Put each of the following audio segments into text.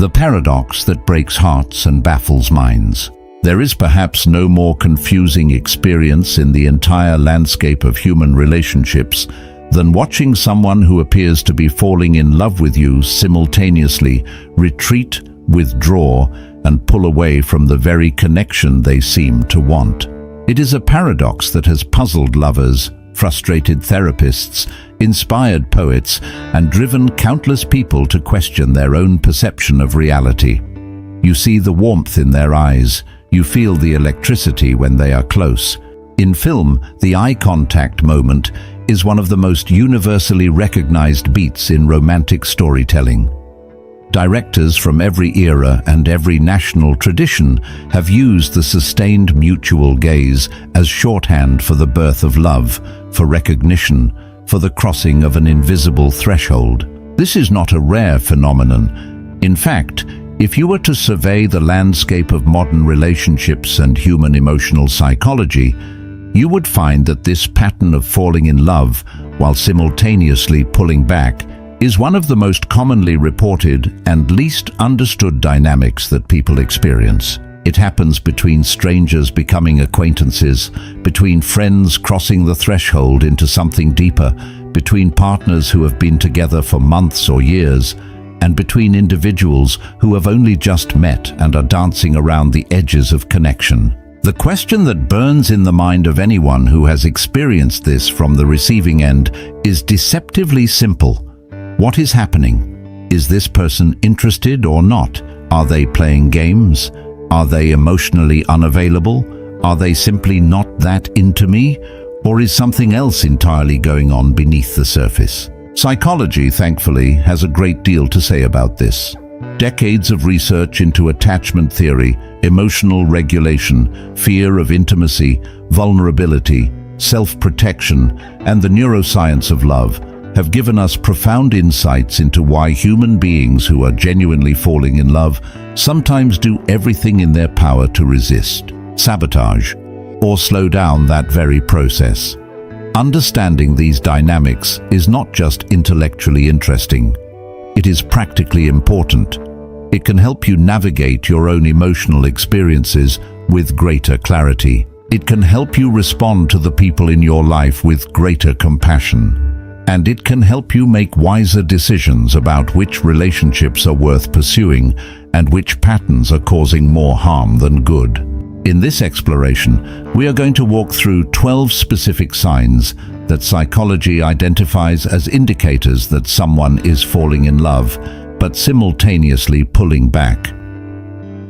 The paradox that breaks hearts and baffles minds. There is perhaps no more confusing experience in the entire landscape of human relationships than watching someone who appears to be falling in love with you simultaneously retreat, withdraw, and pull away from the very connection they seem to want. It is a paradox that has puzzled lovers, frustrated therapists, inspired poets, and driven countless people to question their own perception of reality. You see the warmth in their eyes, you feel the electricity when they are close. In film, the eye contact moment is one of the most universally recognized beats in romantic storytelling. Directors from every era and every national tradition have used the sustained mutual gaze as shorthand for the birth of love, for recognition, for the crossing of an invisible threshold. This is not a rare phenomenon. In fact, if you were to survey the landscape of modern relationships and human emotional psychology, you would find that this pattern of falling in love while simultaneously pulling back is one of the most commonly reported and least understood dynamics that people experience. It happens between strangers becoming acquaintances, between friends crossing the threshold into something deeper, between partners who have been together for months or years, and between individuals who have only just met and are dancing around the edges of connection. The question that burns in the mind of anyone who has experienced this from the receiving end is deceptively simple. What is happening? Is this person interested or not? Are they playing games? Are they emotionally unavailable? Are they simply not that into me? Or is something else entirely going on beneath the surface? Psychology, thankfully, has a great deal to say about this. Decades of research into attachment theory, emotional regulation, fear of intimacy, vulnerability, self-protection, and the neuroscience of love have given us profound insights into why human beings who are genuinely falling in love sometimes do everything in their power to resist, sabotage, or slow down that very process. Understanding these dynamics is not just intellectually interesting. It is practically important. It can help you navigate your own emotional experiences with greater clarity. It can help you respond to the people in your life with greater compassion. And it can help you make wiser decisions about which relationships are worth pursuing and which patterns are causing more harm than good. In this exploration, we are going to walk through 12 specific signs that psychology identifies as indicators that someone is falling in love, but simultaneously pulling back.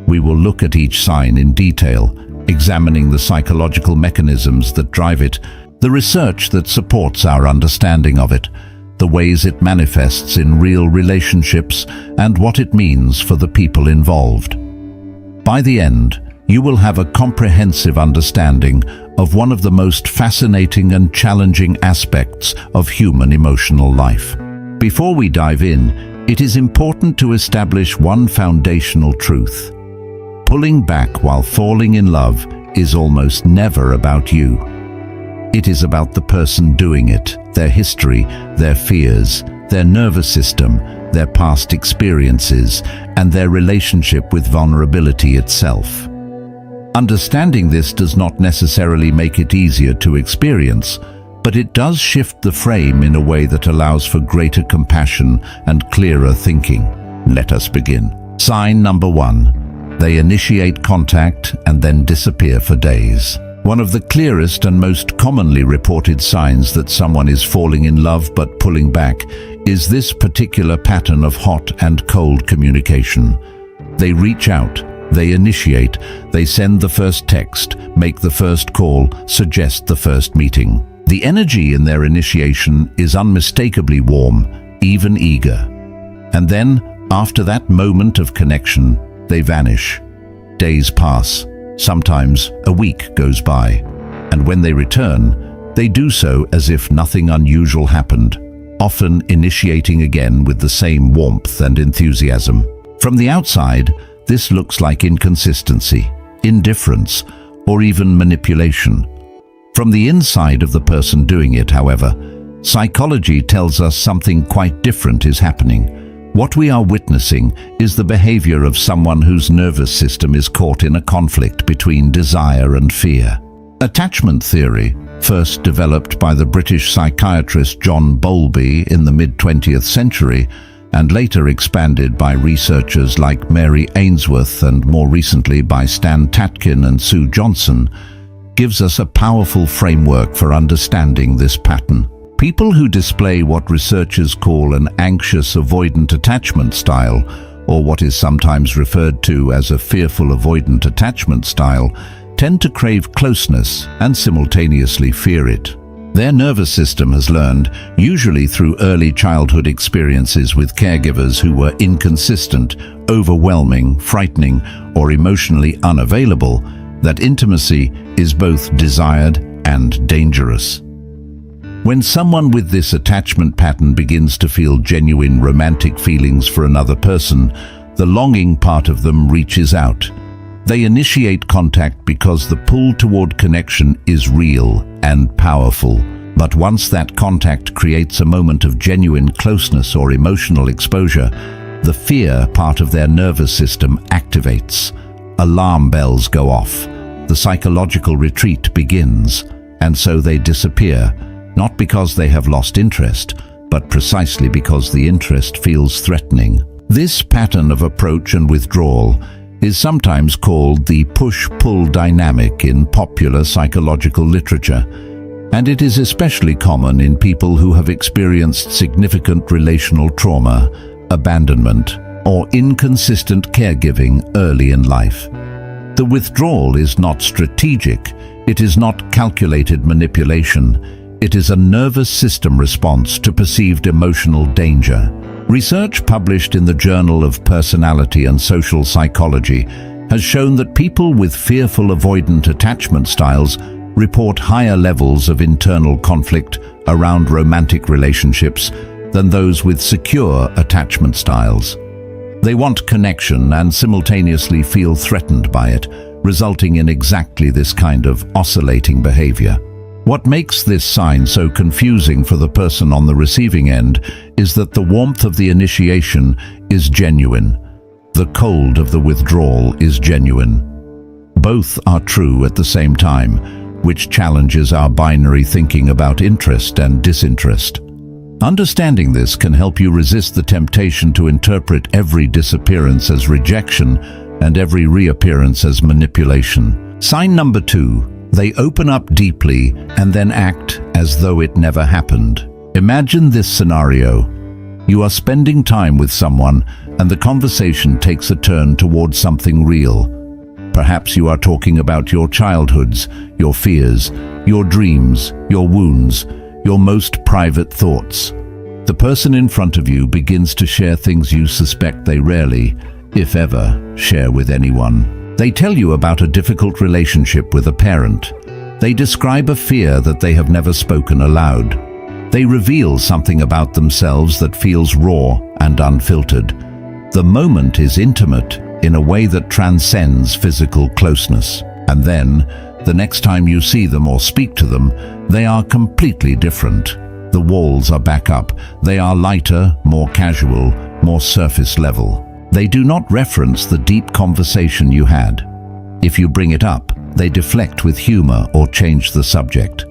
We will look at each sign in detail, examining the psychological mechanisms that drive it, the research that supports our understanding of it, the ways it manifests in real relationships, and what it means for the people involved. By the end, you will have a comprehensive understanding of one of the most fascinating and challenging aspects of human emotional life. Before we dive in, it is important to establish one foundational truth. Pulling back while falling in love is almost never about you. It is about the person doing it, their history, their fears, their nervous system, their past experiences, and their relationship with vulnerability itself. Understanding this does not necessarily make it easier to experience, but it does shift the frame in a way that allows for greater compassion and clearer thinking. Let us begin. Sign number 1. They initiate contact and then disappear for days. One of the clearest and most commonly reported signs that someone is falling in love but pulling back is this particular pattern of hot and cold communication. They reach out, they initiate, they send the first text, make the first call, suggest the first meeting. The energy in their initiation is unmistakably warm, even eager. And then, after that moment of connection, they vanish. Days pass. Sometimes a week goes by, and when they return, they do so as if nothing unusual happened, often initiating again with the same warmth and enthusiasm. From the outside, this looks like inconsistency, indifference, or even manipulation. From the inside of the person doing it, however, psychology tells us something quite different is happening. What we are witnessing is the behavior of someone whose nervous system is caught in a conflict between desire and fear. Attachment theory, first developed by the British psychiatrist John Bowlby in the mid-20th century, and later expanded by researchers like Mary Ainsworth and more recently by Stan Tatkin and Sue Johnson, gives us a powerful framework for understanding this pattern. People who display what researchers call an anxious avoidant attachment style, or what is sometimes referred to as a fearful avoidant attachment style, tend to crave closeness and simultaneously fear it. Their nervous system has learned, usually through early childhood experiences with caregivers who were inconsistent, overwhelming, frightening, or emotionally unavailable, that intimacy is both desired and dangerous. When someone with this attachment pattern begins to feel genuine romantic feelings for another person, the longing part of them reaches out. They initiate contact because the pull toward connection is real and powerful. But once that contact creates a moment of genuine closeness or emotional exposure, the fear part of their nervous system activates. Alarm bells go off. The psychological retreat begins, and so they disappear, not because they have lost interest, but precisely because the interest feels threatening. This pattern of approach and withdrawal is sometimes called the push-pull dynamic in popular psychological literature, and it is especially common in people who have experienced significant relational trauma, abandonment, or inconsistent caregiving early in life. The withdrawal is not strategic, it is not calculated manipulation, it is a nervous system response to perceived emotional danger. Research published in the Journal of Personality and Social Psychology has shown that people with fearful avoidant attachment styles report higher levels of internal conflict around romantic relationships than those with secure attachment styles. They want connection and simultaneously feel threatened by it, resulting in exactly this kind of oscillating behavior. What makes this sign so confusing for the person on the receiving end is that the warmth of the initiation is genuine. The cold of the withdrawal is genuine. Both are true at the same time, which challenges our binary thinking about interest and disinterest. Understanding this can help you resist the temptation to interpret every disappearance as rejection and every reappearance as manipulation. Sign number 2. They open up deeply and then act as though it never happened. Imagine this scenario. You are spending time with someone and the conversation takes a turn towards something real. Perhaps you are talking about your childhoods, your fears, your dreams, your wounds, your most private thoughts. The person in front of you begins to share things you suspect they rarely, if ever, share with anyone. They tell you about a difficult relationship with a parent. They describe a fear that they have never spoken aloud. They reveal something about themselves that feels raw and unfiltered. The moment is intimate in a way that transcends physical closeness. And then, the next time you see them or speak to them, they are completely different. The walls are back up. They are lighter, more casual, more surface level. They do not reference the deep conversation you had. If you bring it up, they deflect with humor or change the subject.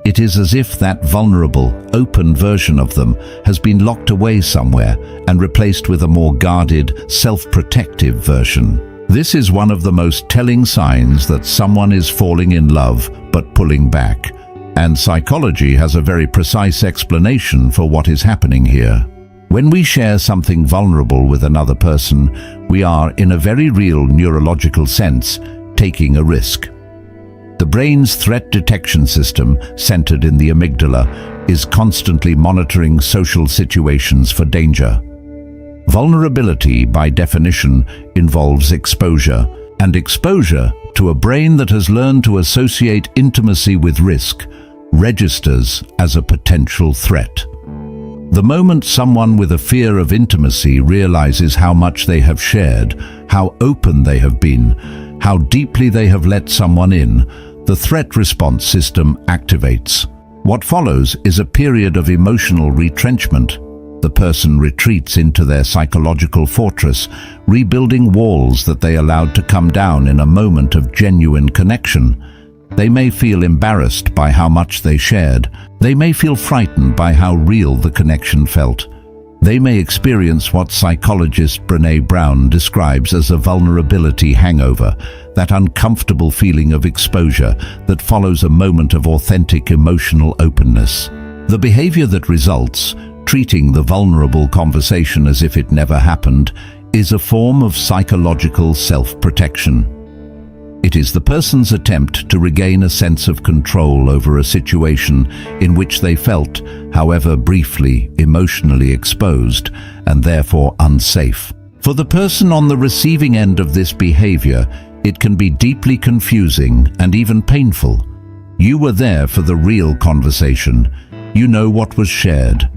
It is as if that vulnerable, open version of them has been locked away somewhere and replaced with a more guarded, self-protective version. This is one of the most telling signs that someone is falling in love but pulling back, and psychology has a very precise explanation for what is happening here. When we share something vulnerable with another person, we are, in a very real neurological sense, taking a risk. The brain's threat detection system, centered in the amygdala, is constantly monitoring social situations for danger. Vulnerability, by definition, involves exposure, and exposure to a brain that has learned to associate intimacy with risk registers as a potential threat. The moment someone with a fear of intimacy realizes how much they have shared, how open they have been, how deeply they have let someone in, the threat response system activates. What follows is a period of emotional retrenchment. The person retreats into their psychological fortress, rebuilding walls that they allowed to come down in a moment of genuine connection. They may feel embarrassed by how much they shared. They may feel frightened by how real the connection felt. They may experience what psychologist Brené Brown describes as a vulnerability hangover, that uncomfortable feeling of exposure that follows a moment of authentic emotional openness. The behavior that results, treating the vulnerable conversation as if it never happened, is a form of psychological self-protection. It is the person's attempt to regain a sense of control over a situation in which they felt, however briefly, emotionally exposed and therefore unsafe. For the person on the receiving end of this behavior, it can be deeply confusing and even painful. You were there for the real conversation. You know what was shared.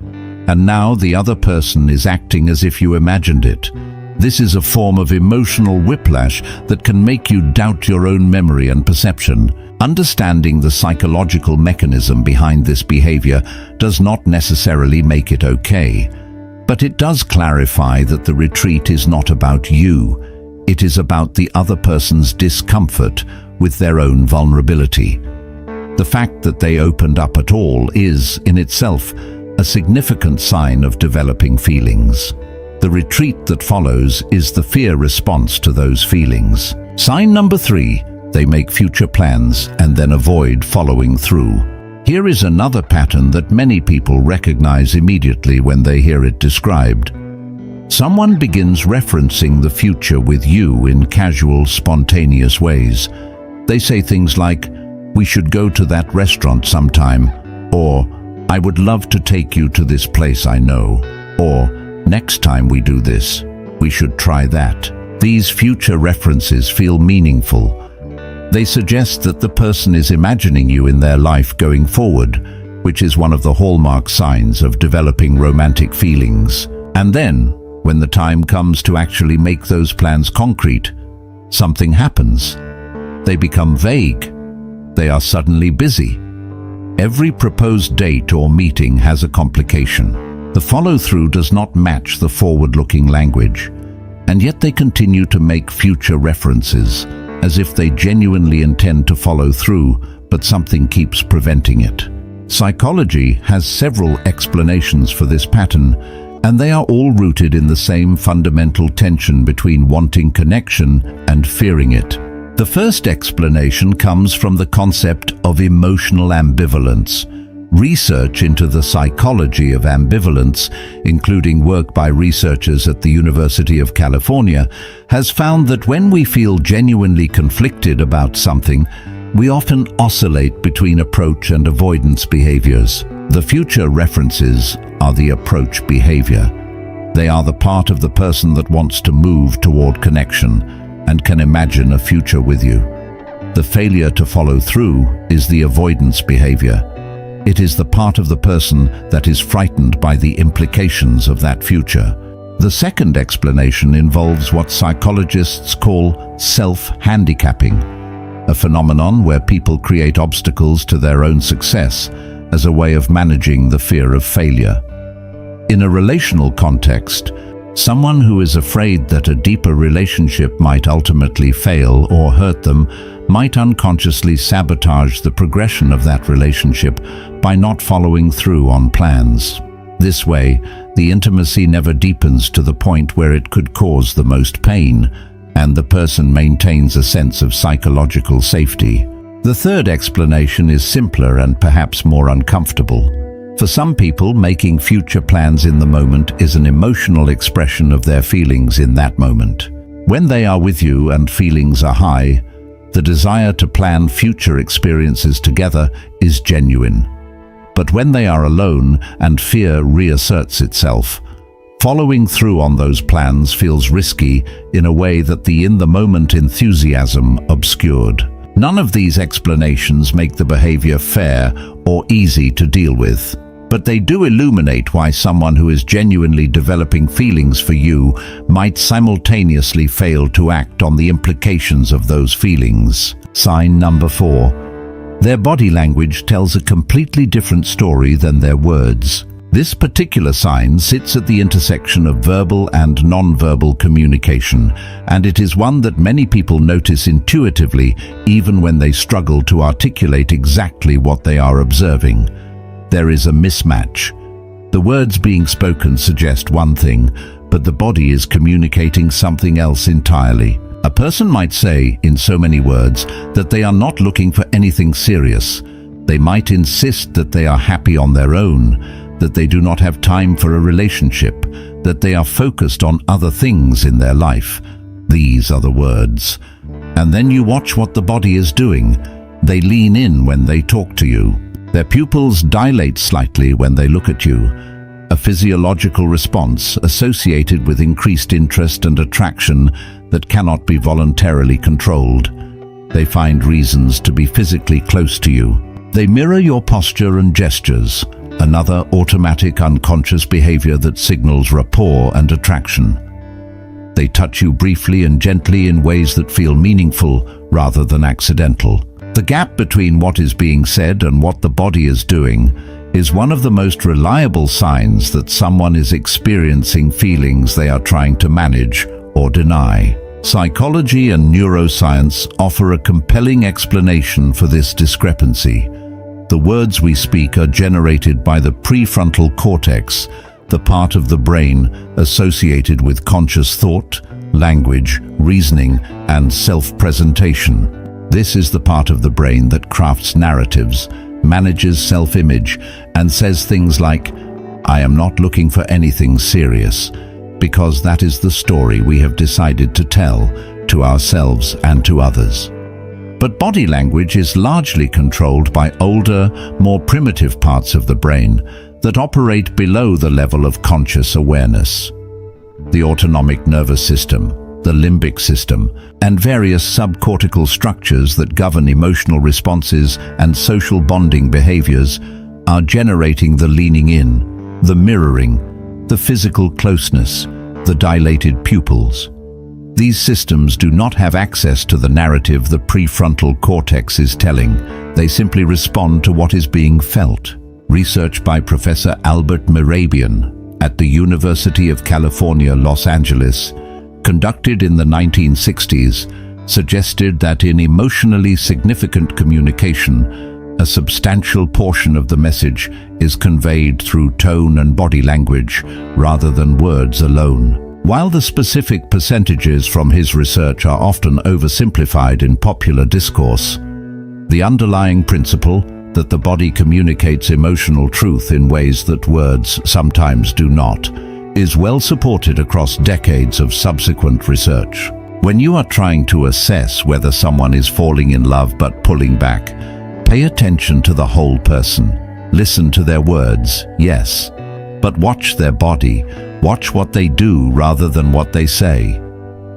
And now the other person is acting as if you imagined it. This is a form of emotional whiplash that can make you doubt your own memory and perception. Understanding the psychological mechanism behind this behavior does not necessarily make it okay. But it does clarify that the retreat is not about you. It is about the other person's discomfort with their own vulnerability. The fact that they opened up at all is, in itself, a significant sign of developing feelings. The retreat that follows is the fear response to those feelings. Sign number 3, they make future plans and then avoid following through. Here is another pattern that many people recognize immediately when they hear it described. Someone begins referencing the future with you in casual, spontaneous ways. They say things like, "We should go to that restaurant sometime," or "I would love to take you to this place I know," or "Next time we do this, we should try that." These future references feel meaningful. They suggest that the person is imagining you in their life going forward, which is one of the hallmark signs of developing romantic feelings. And then, when the time comes to actually make those plans concrete, something happens. They become vague. They are suddenly busy. Every proposed date or meeting has a complication. The follow-through does not match the forward-looking language, and yet they continue to make future references, as if they genuinely intend to follow through, but something keeps preventing it. Psychology has several explanations for this pattern, and they are all rooted in the same fundamental tension between wanting connection and fearing it. The first explanation comes from the concept of emotional ambivalence. Research into the psychology of ambivalence, including work by researchers at the University of California, has found that when we feel genuinely conflicted about something, we often oscillate between approach and avoidance behaviors. The future references are the approach behavior. They are the part of the person that wants to move toward connection and can imagine a future with you. The failure to follow through is the avoidance behavior. It is the part of the person that is frightened by the implications of that future. The second explanation involves what psychologists call self-handicapping, a phenomenon where people create obstacles to their own success as a way of managing the fear of failure. In a relational context, someone who is afraid that a deeper relationship might ultimately fail or hurt them might unconsciously sabotage the progression of that relationship by not following through on plans. This way, the intimacy never deepens to the point where it could cause the most pain, and the person maintains a sense of psychological safety. The third explanation is simpler and perhaps more uncomfortable. For some people, making future plans in the moment is an emotional expression of their feelings in that moment. When they are with you and feelings are high, the desire to plan future experiences together is genuine. But when they are alone and fear reasserts itself, following through on those plans feels risky in a way that the in-the-moment enthusiasm obscured. None of these explanations make the behavior fair or easy to deal with, but they do illuminate why someone who is genuinely developing feelings for you might simultaneously fail to act on the implications of those feelings. Sign number 4. Their body language tells a completely different story than their words. This particular sign sits at the intersection of verbal and non-verbal communication, and it is one that many people notice intuitively even when they struggle to articulate exactly what they are observing. There is a mismatch. The words being spoken suggest one thing, but the body is communicating something else entirely. A person might say, in so many words, that they are not looking for anything serious. They might insist that they are happy on their own, that they do not have time for a relationship, that they are focused on other things in their life. These are the words. And then you watch what the body is doing. They lean in when they talk to you. Their pupils dilate slightly when they look at you, a physiological response associated with increased interest and attraction that cannot be voluntarily controlled. They find reasons to be physically close to you. They mirror your posture and gestures, another automatic unconscious behavior that signals rapport and attraction. They touch you briefly and gently in ways that feel meaningful rather than accidental. The gap between what is being said and what the body is doing is one of the most reliable signs that someone is experiencing feelings they are trying to manage or deny. Psychology and neuroscience offer a compelling explanation for this discrepancy. The words we speak are generated by the prefrontal cortex, the part of the brain associated with conscious thought, language, reasoning, and self-presentation. This is the part of the brain that crafts narratives, manages self-image, and says things like, "I am not looking for anything serious," because that is the story we have decided to tell to ourselves and to others. But body language is largely controlled by older, more primitive parts of the brain that operate below the level of conscious awareness. The autonomic nervous system, the limbic system, and various subcortical structures that govern emotional responses and social bonding behaviors are generating the leaning in, the mirroring, the physical closeness, the dilated pupils. These systems do not have access to the narrative the prefrontal cortex is telling. They simply respond to what is being felt. Research by Professor Albert Mehrabian at the University of California, Los Angeles, conducted in the 1960s, suggested that in emotionally significant communication, a substantial portion of the message is conveyed through tone and body language rather than words alone. While the specific percentages from his research are often oversimplified in popular discourse, the underlying principle that the body communicates emotional truth in ways that words sometimes do not is well supported across decades of subsequent research. When you are trying to assess whether someone is falling in love but pulling back, pay attention to the whole person. Listen to their words, yes, but watch their body. Watch what they do rather than what they say.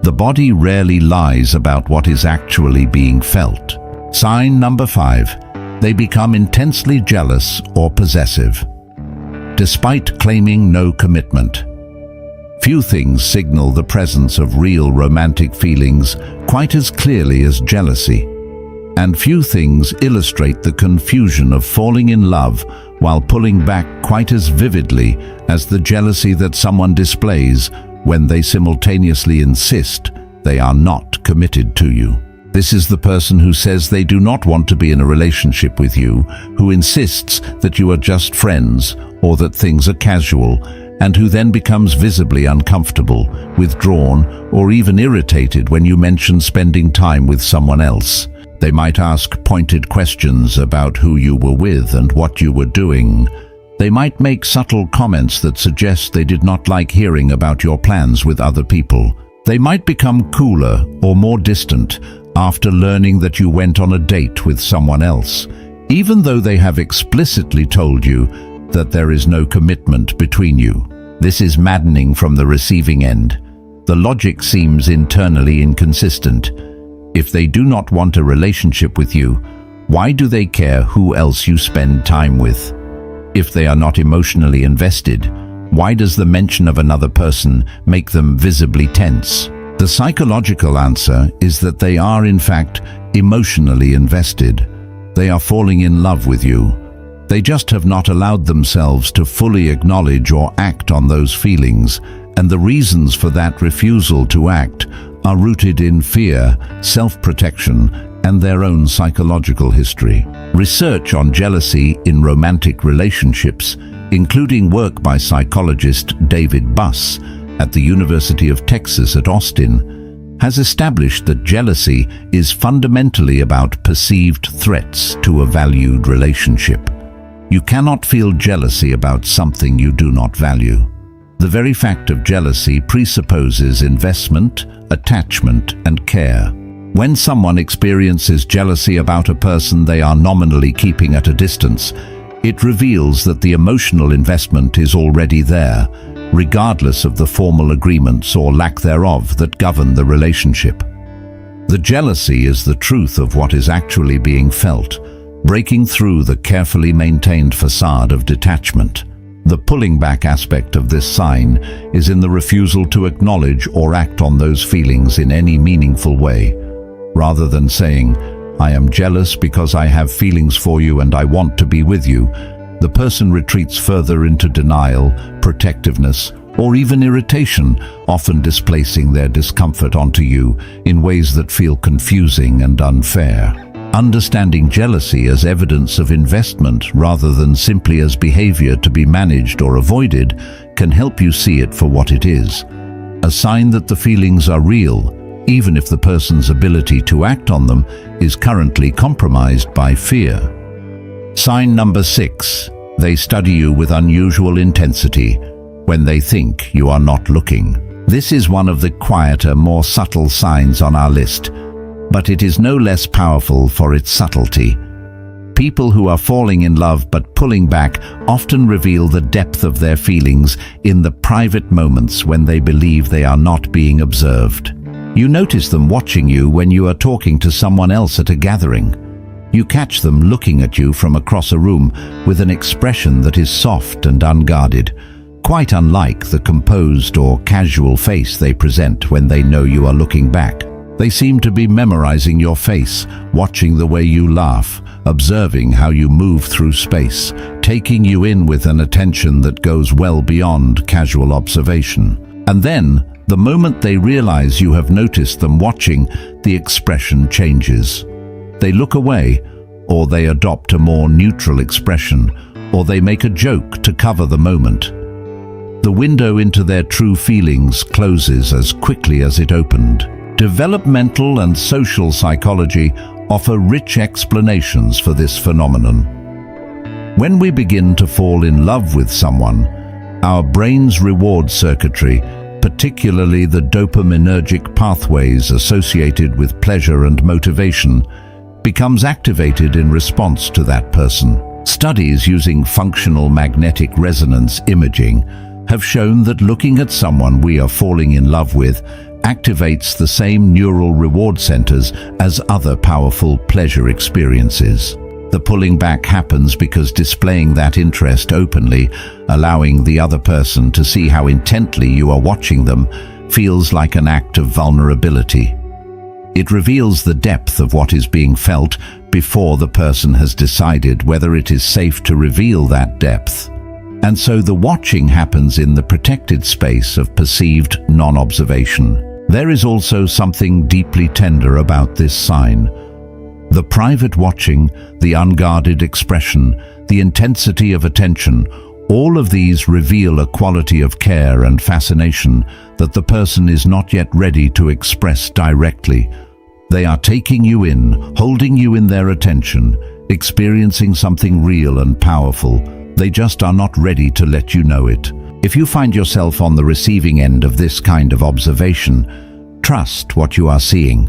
The body rarely lies about what is actually being felt. Sign number 5. They become intensely jealous or possessive, despite claiming no commitment. Few things signal the presence of real romantic feelings quite as clearly as jealousy, and few things illustrate the confusion of falling in love while pulling back quite as vividly as the jealousy that someone displays when they simultaneously insist they are not committed to you. This is the person who says they do not want to be in a relationship with you, who insists that you are just friends or that things are casual, and who then becomes visibly uncomfortable, withdrawn, or even irritated when you mention spending time with someone else. They might ask pointed questions about who you were with and what you were doing. They might make subtle comments that suggest they did not like hearing about your plans with other people. They might become cooler or more distant after learning that you went on a date with someone else, even though they have explicitly told you that there is no commitment between you. This is maddening from the receiving end. The logic seems internally inconsistent. If they do not want a relationship with you, why do they care who else you spend time with? If they are not emotionally invested, why does the mention of another person make them visibly tense? The psychological answer is that they are in fact emotionally invested. They are falling in love with you. They just have not allowed themselves to fully acknowledge or act on those feelings, and the reasons for that refusal to act are rooted in fear, self-protection, and their own psychological history. Research on jealousy in romantic relationships, including work by psychologist David Buss at the University of Texas at Austin, has established that jealousy is fundamentally about perceived threats to a valued relationship. You cannot feel jealousy about something you do not value. The very fact of jealousy presupposes investment, attachment, and care. When someone experiences jealousy about a person they are nominally keeping at a distance, it reveals that the emotional investment is already there, regardless of the formal agreements or lack thereof that govern the relationship. The jealousy is the truth of what is actually being felt, breaking through the carefully maintained facade of detachment. The pulling back aspect of this sign is in the refusal to acknowledge or act on those feelings in any meaningful way. Rather than saying, "I am jealous because I have feelings for you and I want to be with you," the person retreats further into denial, protectiveness, or even irritation, often displacing their discomfort onto you in ways that feel confusing and unfair. Understanding jealousy as evidence of investment rather than simply as behavior to be managed or avoided can help you see it for what it is. A sign that the feelings are real, even if the person's ability to act on them is currently compromised by fear. Sign number 6. They study you with unusual intensity when they think you are not looking. This is one of the quieter, more subtle signs on our list, but it is no less powerful for its subtlety. People who are falling in love but pulling back often reveal the depth of their feelings in the private moments when they believe they are not being observed. You notice them watching you when you are talking to someone else at a gathering. You catch them looking at you from across a room with an expression that is soft and unguarded, quite unlike the composed or casual face they present when they know you are looking back. They seem to be memorizing your face, watching the way you laugh, observing how you move through space, taking you in with an attention that goes well beyond casual observation. And then, the moment they realize you have noticed them watching, the expression changes. They look away, or they adopt a more neutral expression, or they make a joke to cover the moment. The window into their true feelings closes as quickly as it opened. Developmental and social psychology offer rich explanations for this phenomenon. When we begin to fall in love with someone, our brain's reward circuitry, particularly the dopaminergic pathways associated with pleasure and motivation, becomes activated in response to that person. Studies using functional magnetic resonance imaging have shown that looking at someone we are falling in love with activates the same neural reward centers as other powerful pleasure experiences. The pulling back happens because displaying that interest openly, allowing the other person to see how intently you are watching them, feels like an act of vulnerability. It reveals the depth of what is being felt before the person has decided whether it is safe to reveal that depth. And so the watching happens in the protected space of perceived non-observation. There is also something deeply tender about this sign. The private watching, the unguarded expression, the intensity of attention, all of these reveal a quality of care and fascination that the person is not yet ready to express directly. They are taking you in, holding you in their attention, experiencing something real and powerful. They just are not ready to let you know it. If you find yourself on the receiving end of this kind of observation, trust what you are seeing.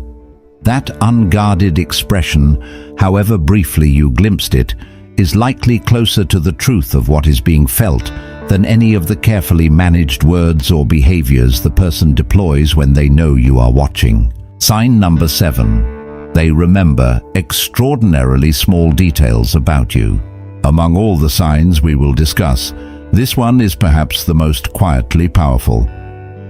That unguarded expression, however briefly you glimpsed it, is likely closer to the truth of what is being felt than any of the carefully managed words or behaviors the person deploys when they know you are watching. Sign number 7. They remember extraordinarily small details about you. Among all the signs we will discuss, this one is perhaps the most quietly powerful.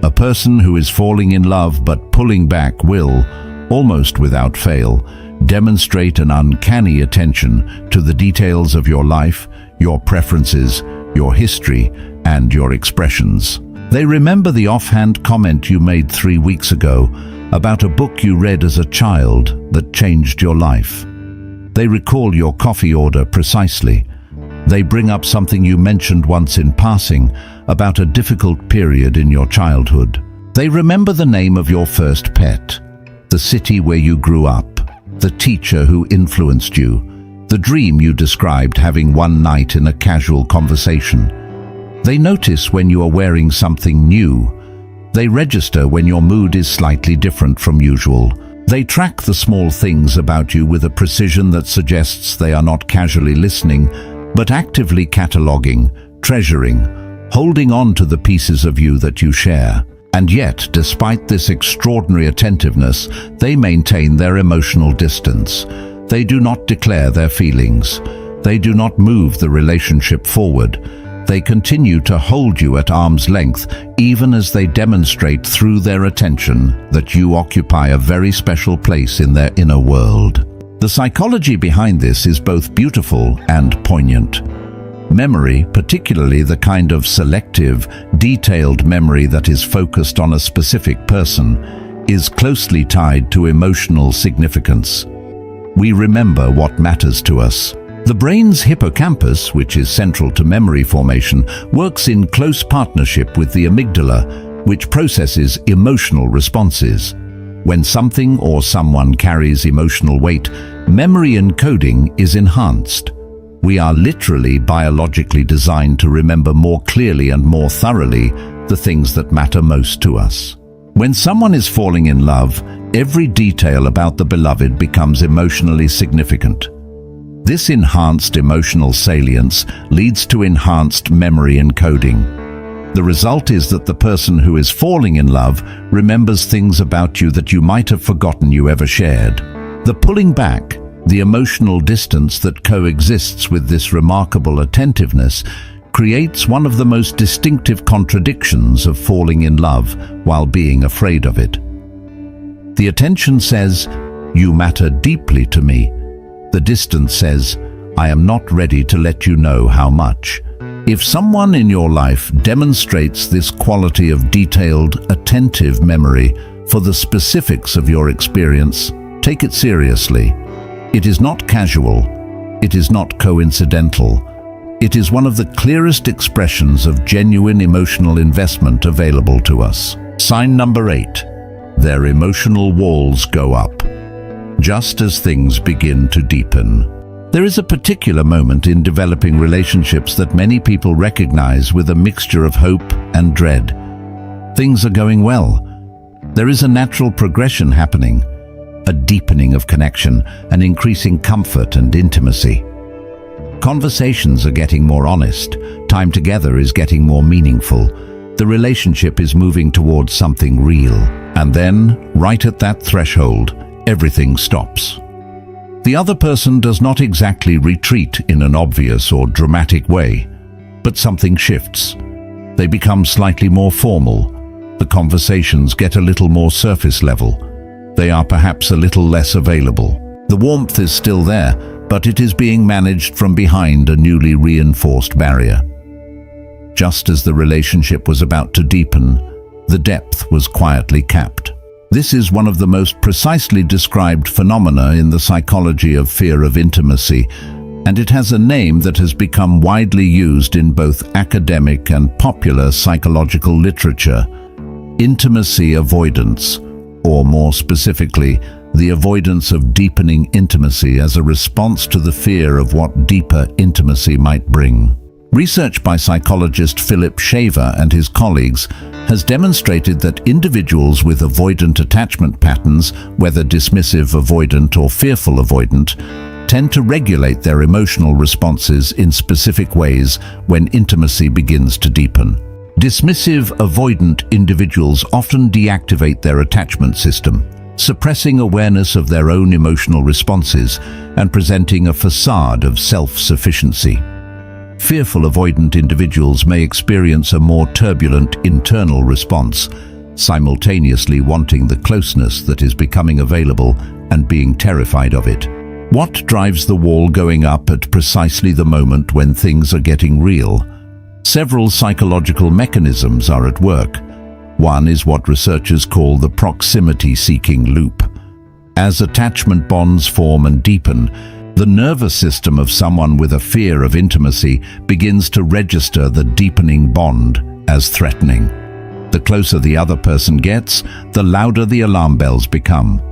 A person who is falling in love but pulling back will, almost without fail, demonstrate an uncanny attention to the details of your life, your preferences, your history, and your expressions. They remember the offhand comment you made 3 weeks ago about a book you read as a child that changed your life. They recall your coffee order precisely. They bring up something you mentioned once in passing about a difficult period in your childhood. They remember the name of your first pet, the city where you grew up, the teacher who influenced you, the dream you described having one night in a casual conversation. They notice when you are wearing something new. They register when your mood is slightly different from usual. They track the small things about you with a precision that suggests they are not casually listening, but actively cataloging, treasuring, holding on to the pieces of you that you share. And yet, despite this extraordinary attentiveness, they maintain their emotional distance. They do not declare their feelings. They do not move the relationship forward. They continue to hold you at arm's length, even as they demonstrate through their attention that you occupy a very special place in their inner world. The psychology behind this is both beautiful and poignant. Memory, particularly the kind of selective, detailed memory that is focused on a specific person, is closely tied to emotional significance. We remember what matters to us. The brain's hippocampus, which is central to memory formation, works in close partnership with the amygdala, which processes emotional responses. When something or someone carries emotional weight, memory encoding is enhanced. We are literally biologically designed to remember more clearly and more thoroughly the things that matter most to us. When someone is falling in love, every detail about the beloved becomes emotionally significant. This enhanced emotional salience leads to enhanced memory encoding. The result is that the person who is falling in love remembers things about you that you might have forgotten you ever shared. The pulling back, the emotional distance that coexists with this remarkable attentiveness, creates one of the most distinctive contradictions of falling in love while being afraid of it. The attention says, "You matter deeply to me." The distance says, "I am not ready to let you know how much." If someone in your life demonstrates this quality of detailed, attentive memory for the specifics of your experience, take it seriously. It is not casual. It is not coincidental. It is one of the clearest expressions of genuine emotional investment available to us. Sign number 8. Their emotional walls go up, just as things begin to deepen. There is a particular moment in developing relationships that many people recognize with a mixture of hope and dread. Things are going well. There is a natural progression happening, a deepening of connection, an increasing comfort and intimacy. Conversations are getting more honest. Time together is getting more meaningful. The relationship is moving towards something real. And then, right at that threshold, everything stops. The other person does not exactly retreat in an obvious or dramatic way, but something shifts. They become slightly more formal. The conversations get a little more surface level. They are perhaps a little less available. The warmth is still there, but it is being managed from behind a newly reinforced barrier. Just as the relationship was about to deepen, the depth was quietly capped. This is one of the most precisely described phenomena in the psychology of fear of intimacy, and it has a name that has become widely used in both academic and popular psychological literature: intimacy avoidance, or more specifically, the avoidance of deepening intimacy as a response to the fear of what deeper intimacy might bring. Research by psychologist Philip Shaver and his colleagues has demonstrated that individuals with avoidant attachment patterns, whether dismissive avoidant or fearful avoidant, tend to regulate their emotional responses in specific ways when intimacy begins to deepen. Dismissive avoidant individuals often deactivate their attachment system, suppressing awareness of their own emotional responses and presenting a facade of self-sufficiency. Fearful avoidant individuals may experience a more turbulent internal response, simultaneously wanting the closeness that is becoming available and being terrified of it. What drives the wall going up at precisely the moment when things are getting real? Several psychological mechanisms are at work. One is what researchers call the proximity-seeking loop. As attachment bonds form and deepen, the nervous system of someone with a fear of intimacy begins to register the deepening bond as threatening. The closer the other person gets, the louder the alarm bells become.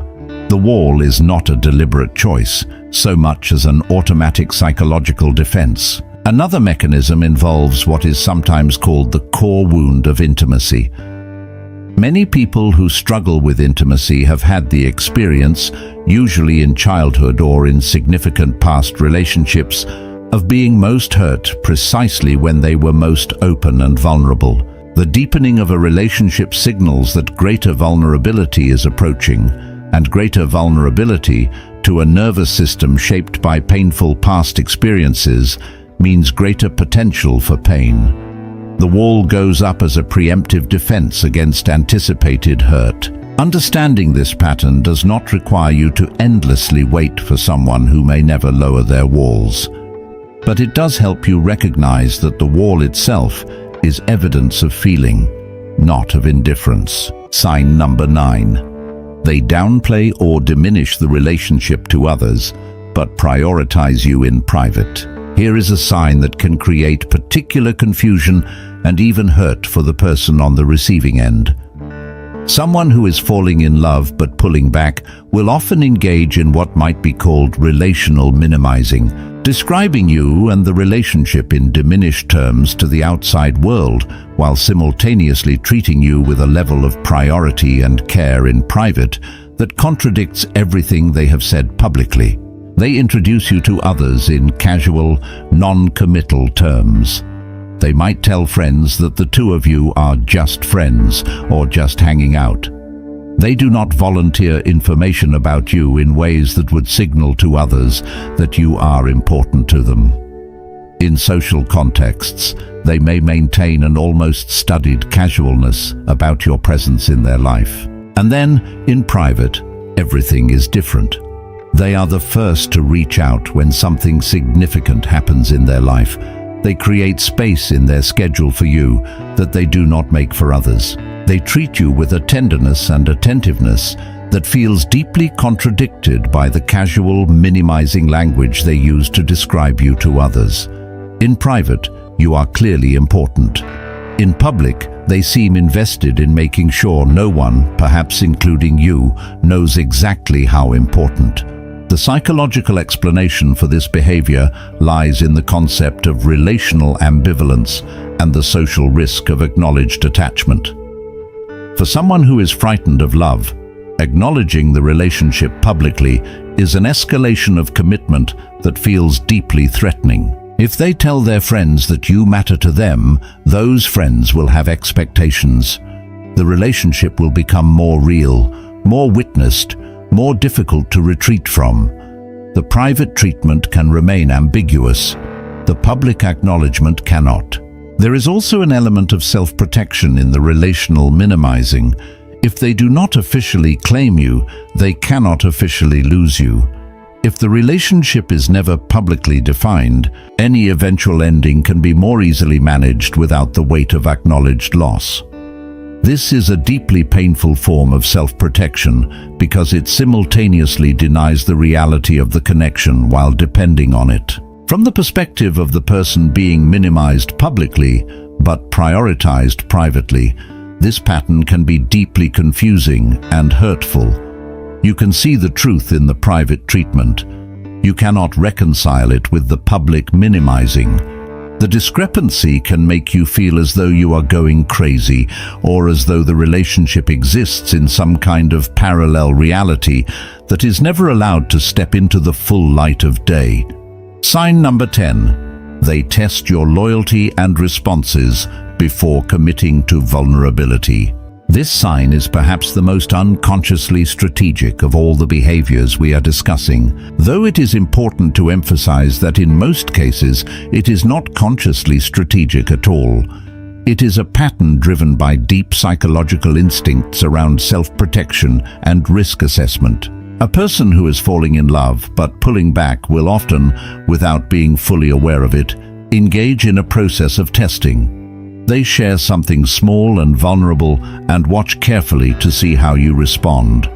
The wall is not a deliberate choice, so much as an automatic psychological defense. Another mechanism involves what is sometimes called the core wound of intimacy. Many people who struggle with intimacy have had the experience, usually in childhood or in significant past relationships, of being most hurt precisely when they were most open and vulnerable. The deepening of a relationship signals that greater vulnerability is approaching, and greater vulnerability to a nervous system shaped by painful past experiences means greater potential for pain. The wall goes up as a preemptive defense against anticipated hurt. Understanding this pattern does not require you to endlessly wait for someone who may never lower their walls. But it does help you recognize that the wall itself is evidence of feeling, not of indifference. Sign number 9. They downplay or diminish the relationship to others, but prioritize you in private. Here is a sign that can create particular confusion and even hurt for the person on the receiving end. Someone who is falling in love but pulling back will often engage in what might be called relational minimizing, describing you and the relationship in diminished terms to the outside world, while simultaneously treating you with a level of priority and care in private that contradicts everything they have said publicly. They introduce you to others in casual, non-committal terms. They might tell friends that the two of you are just friends or just hanging out. They do not volunteer information about you in ways that would signal to others that you are important to them. In social contexts, they may maintain an almost studied casualness about your presence in their life. And then, in private, everything is different. They are the first to reach out when something significant happens in their life. They create space in their schedule for you that they do not make for others. They treat you with a tenderness and attentiveness that feels deeply contradicted by the casual, minimizing language they use to describe you to others. In private, you are clearly important. In public, they seem invested in making sure no one, perhaps including you, knows exactly how important. The psychological explanation for this behavior lies in the concept of relational ambivalence and the social risk of acknowledged attachment. For someone who is frightened of love, acknowledging the relationship publicly is an escalation of commitment that feels deeply threatening. If they tell their friends that you matter to them, those friends will have expectations. The relationship will become more real, more witnessed, more difficult to retreat from. The private treatment can remain ambiguous. The public acknowledgement cannot. There is also an element of self-protection in the relational minimizing. If they do not officially claim you, they cannot officially lose you. If the relationship is never publicly defined, any eventual ending can be more easily managed without the weight of acknowledged loss. This is a deeply painful form of self-protection because it simultaneously denies the reality of the connection while depending on it. From the perspective of the person being minimized publicly but prioritized privately, this pattern can be deeply confusing and hurtful. You can see the truth in the private treatment. You cannot reconcile it with the public minimizing. The discrepancy can make you feel as though you are going crazy, or as though the relationship exists in some kind of parallel reality that is never allowed to step into the full light of day. Sign number 10. They test your loyalty and responses before committing to vulnerability. This sign is perhaps the most unconsciously strategic of all the behaviors we are discussing, though it is important to emphasize that in most cases it is not consciously strategic at all. It is a pattern driven by deep psychological instincts around self-protection and risk assessment. A person who is falling in love but pulling back will often, without being fully aware of it, engage in a process of testing. They share something small and vulnerable and watch carefully to see how you respond.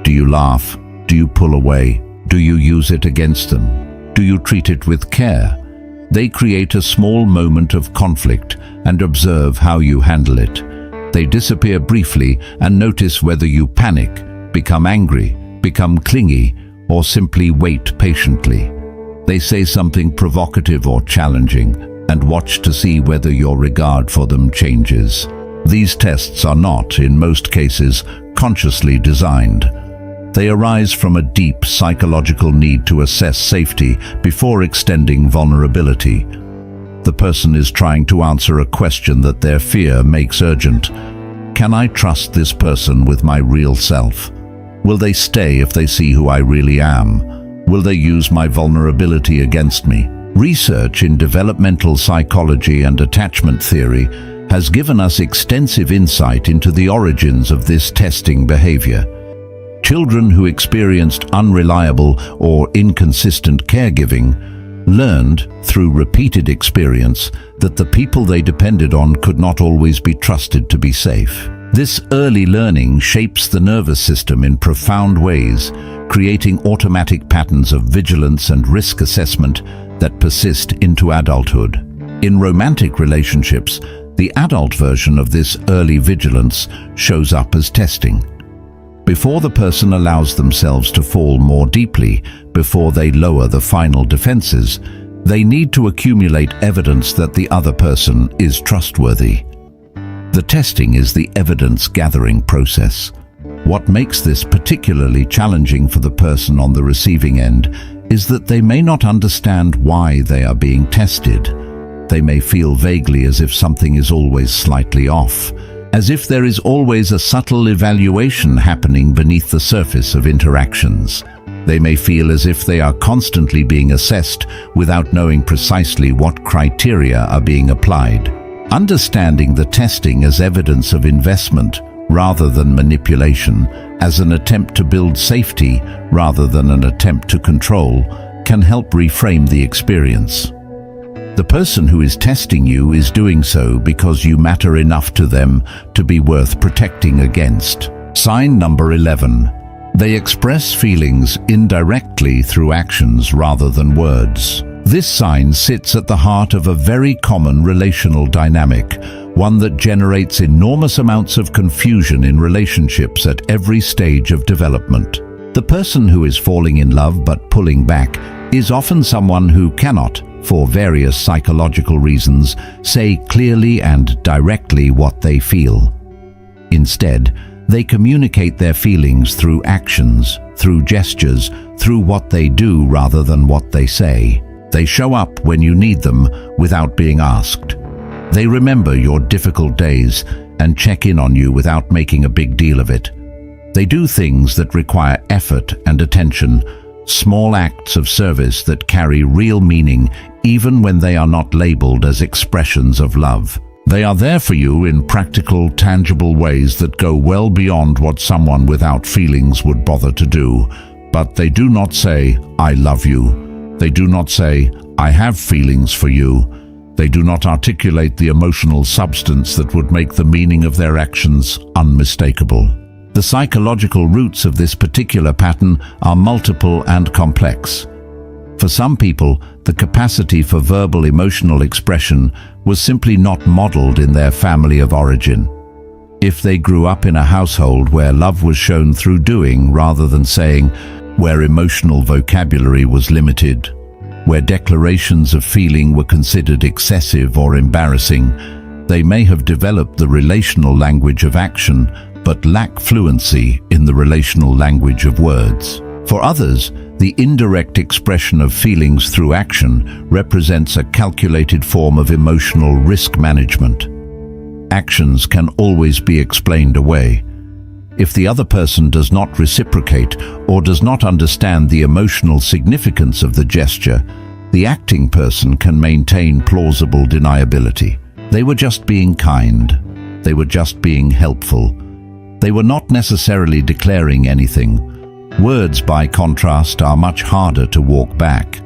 Do you laugh? Do you pull away? Do you use it against them? Do you treat it with care? They create a small moment of conflict and observe how you handle it. They disappear briefly and notice whether you panic, become angry, become clingy, or simply wait patiently. They say something provocative or challenging and watch to see whether your regard for them changes. These tests are not, in most cases, consciously designed. They arise from a deep psychological need to assess safety before extending vulnerability. The person is trying to answer a question that their fear makes urgent. Can I trust this person with my real self? Will they stay if they see who I really am? Will they use my vulnerability against me? Research in developmental psychology and attachment theory has given us extensive insight into the origins of this testing behavior. Children who experienced unreliable or inconsistent caregiving learned, through repeated experience, that the people they depended on could not always be trusted to be safe. This early learning shapes the nervous system in profound ways, creating automatic patterns of vigilance and risk assessment that persist into adulthood. In romantic relationships, the adult version of this early vigilance shows up as testing. Before the person allows themselves to fall more deeply, before they lower the final defenses, they need to accumulate evidence that the other person is trustworthy. The testing is the evidence-gathering process. What makes this particularly challenging for the person on the receiving end is that they may not understand why they are being tested. They may feel vaguely as if something is always slightly off, as if there is always a subtle evaluation happening beneath the surface of interactions. They may feel as if they are constantly being assessed without knowing precisely what criteria are being applied. Understanding the testing as evidence of investment rather than manipulation, as an attempt to build safety rather than an attempt to control, can help reframe the experience. The person who is testing you is doing so because you matter enough to them to be worth protecting against. Sign number 11. They express feelings indirectly through actions rather than words. This sign sits at the heart of a very common relational dynamic, one that generates enormous amounts of confusion in relationships at every stage of development. The person who is falling in love but pulling back is often someone who cannot, for various psychological reasons, say clearly and directly what they feel. Instead, they communicate their feelings through actions, through gestures, through what they do rather than what they say. They show up when you need them without being asked. They remember your difficult days and check in on you without making a big deal of it. They do things that require effort and attention, small acts of service that carry real meaning even when they are not labeled as expressions of love. They are there for you in practical, tangible ways that go well beyond what someone without feelings would bother to do. But they do not say, "I love you." They do not say, "I have feelings for you." They do not articulate the emotional substance that would make the meaning of their actions unmistakable. The psychological roots of this particular pattern are multiple and complex. For some people, the capacity for verbal emotional expression was simply not modeled in their family of origin. If they grew up in a household where love was shown through doing rather than saying, where emotional vocabulary was limited, where declarations of feeling were considered excessive or embarrassing, they may have developed the relational language of action but lack fluency in the relational language of words. For others, the indirect expression of feelings through action represents a calculated form of emotional risk management. Actions can always be explained away. If the other person does not reciprocate or does not understand the emotional significance of the gesture, the acting person can maintain plausible deniability. They were just being kind. They were just being helpful. They were not necessarily declaring anything. Words, by contrast, are much harder to walk back.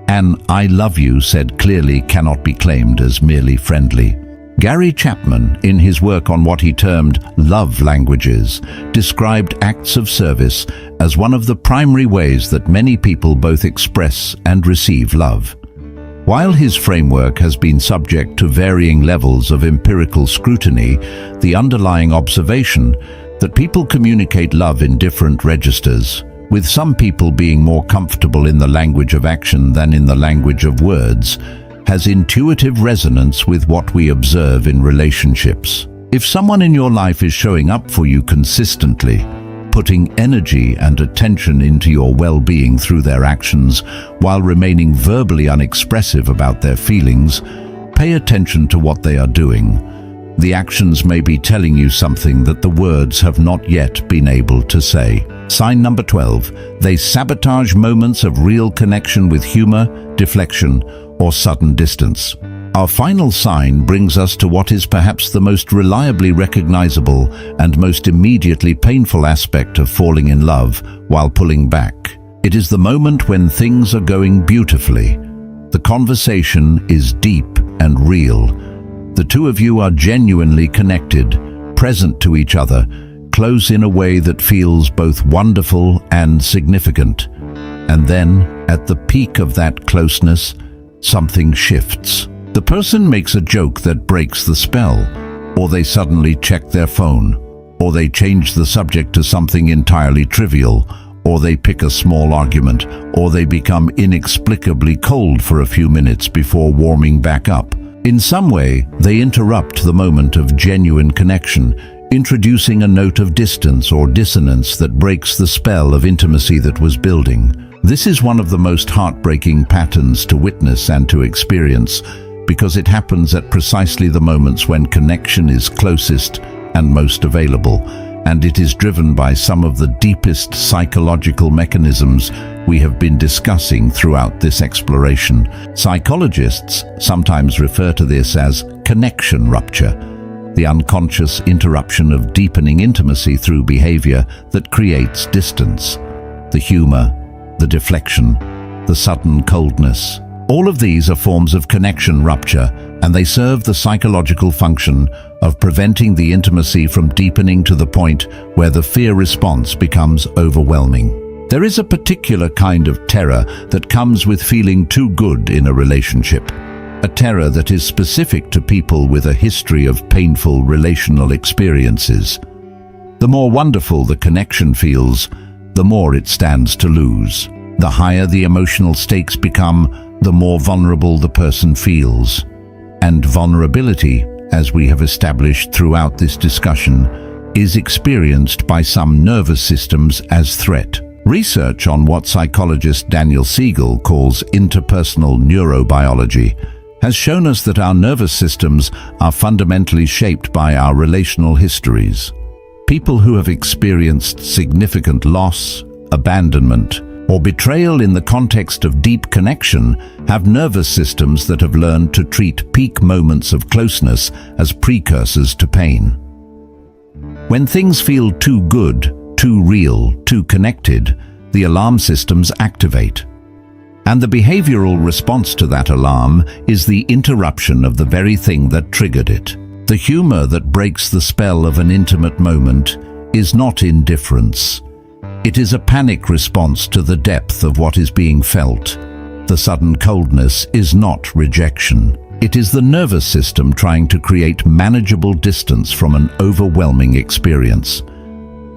An "I love you" said clearly cannot be claimed as merely friendly. Gary Chapman, in his work on what he termed love languages, described acts of service as one of the primary ways that many people both express and receive love. While his framework has been subject to varying levels of empirical scrutiny, the underlying observation that people communicate love in different registers, with some people being more comfortable in the language of action than in the language of words, has intuitive resonance with what we observe in relationships. If someone in your life is showing up for you consistently, putting energy and attention into your well-being through their actions while remaining verbally unexpressive about their feelings, pay attention to what they are doing. The actions may be telling you something that the words have not yet been able to say. Sign number 12. They sabotage moments of real connection with humor, deflection, or sudden distance. Our final sign brings us to what is perhaps the most reliably recognizable and most immediately painful aspect of falling in love while pulling back. It is the moment when things are going beautifully. The conversation is deep and real. The two of you are genuinely connected, present to each other, close in a way that feels both wonderful and significant. And then, at the peak of that closeness, something shifts. The person makes a joke that breaks the spell, or they suddenly check their phone, or they change the subject to something entirely trivial, or they pick a small argument, or they become inexplicably cold for a few minutes before warming back up. In some way, they interrupt the moment of genuine connection, introducing a note of distance or dissonance that breaks the spell of intimacy that was building. This is one of the most heartbreaking patterns to witness and to experience, because it happens at precisely the moments when connection is closest and most available, and it is driven by some of the deepest psychological mechanisms we have been discussing throughout this exploration. Psychologists sometimes refer to this as connection rupture, the unconscious interruption of deepening intimacy through behavior that creates distance. The humor, the deflection, the sudden coldness. All of these are forms of connection rupture, and they serve the psychological function of preventing the intimacy from deepening to the point where the fear response becomes overwhelming. There is a particular kind of terror that comes with feeling too good in a relationship, a terror that is specific to people with a history of painful relational experiences. The more wonderful the connection feels, the more it stands to lose. The higher the emotional stakes become, the more vulnerable the person feels. And vulnerability, as we have established throughout this discussion, is experienced by some nervous systems as threat. Research on what psychologist Daniel Siegel calls interpersonal neurobiology has shown us that our nervous systems are fundamentally shaped by our relational histories. People who have experienced significant loss, abandonment, or betrayal in the context of deep connection have nervous systems that have learned to treat peak moments of closeness as precursors to pain. When things feel too good, too real, too connected, the alarm systems activate. And the behavioral response to that alarm is the interruption of the very thing that triggered it. The humor that breaks the spell of an intimate moment is not indifference. It is a panic response to the depth of what is being felt. The sudden coldness is not rejection. It is the nervous system trying to create manageable distance from an overwhelming experience.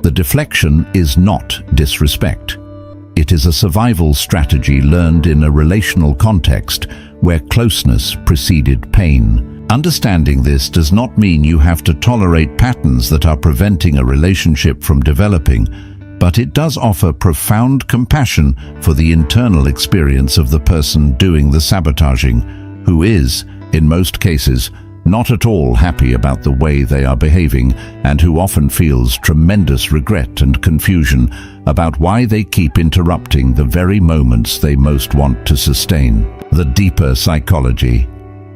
The deflection is not disrespect. It is a survival strategy learned in a relational context where closeness preceded pain. Understanding this does not mean you have to tolerate patterns that are preventing a relationship from developing, but it does offer profound compassion for the internal experience of the person doing the sabotaging, who is, in most cases, not at all happy about the way they are behaving, and who often feels tremendous regret and confusion about why they keep interrupting the very moments they most want to sustain. The deeper psychology.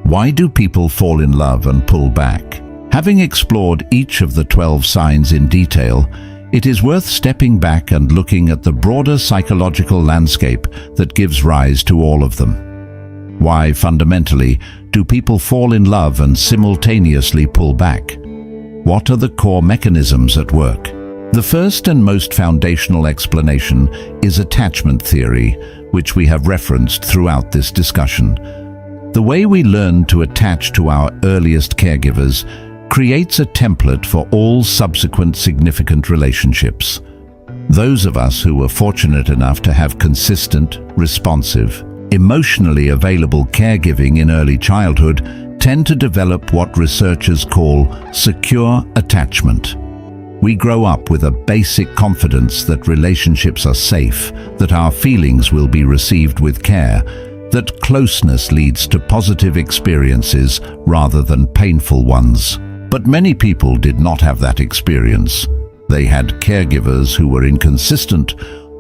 Why do people fall in love and pull back? Having explored each of the 12 signs in detail, it is worth stepping back and looking at the broader psychological landscape that gives rise to all of them. Why, fundamentally, do people fall in love and simultaneously pull back? What are the core mechanisms at work? The first and most foundational explanation is attachment theory, which we have referenced throughout this discussion. The way we learn to attach to our earliest caregivers creates a template for all subsequent significant relationships. Those of us who were fortunate enough to have consistent, responsive, emotionally available caregiving in early childhood tend to develop what researchers call secure attachment. We grow up with a basic confidence that relationships are safe, that our feelings will be received with care, that closeness leads to positive experiences rather than painful ones. But many people did not have that experience. They had caregivers who were inconsistent,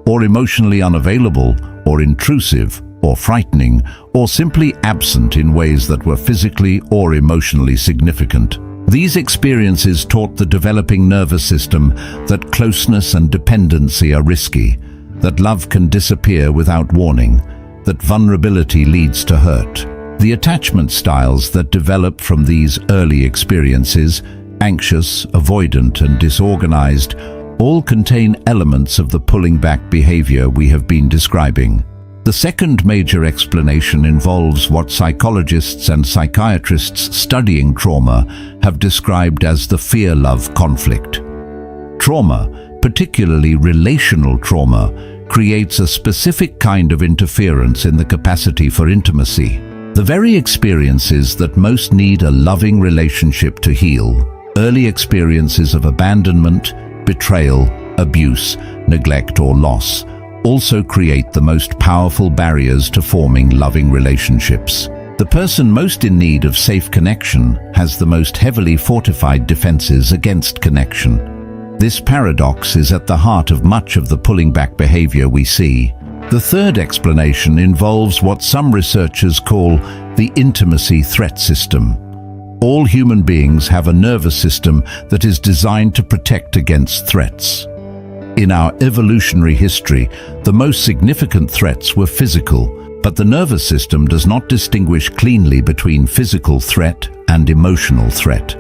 or emotionally unavailable, or intrusive, or frightening, or simply absent in ways that were physically or emotionally significant. These experiences taught the developing nervous system that closeness and dependency are risky, that love can disappear without warning, that vulnerability leads to hurt. The attachment styles that develop from these early experiences, anxious, avoidant, and disorganized, all contain elements of the pulling back behavior we have been describing. The second major explanation involves what psychologists and psychiatrists studying trauma have described as the fear-love conflict. Trauma, particularly relational trauma, creates a specific kind of interference in the capacity for intimacy. The very experiences that most need a loving relationship to heal, early experiences of abandonment, betrayal, abuse, neglect, or loss, also create the most powerful barriers to forming loving relationships. The person most in need of safe connection has the most heavily fortified defenses against connection. This paradox is at the heart of much of the pulling back behavior we see. The third explanation involves what some researchers call the intimacy threat system. All human beings have a nervous system that is designed to protect against threats. In our evolutionary history, the most significant threats were physical, but the nervous system does not distinguish cleanly between physical threat and emotional threat.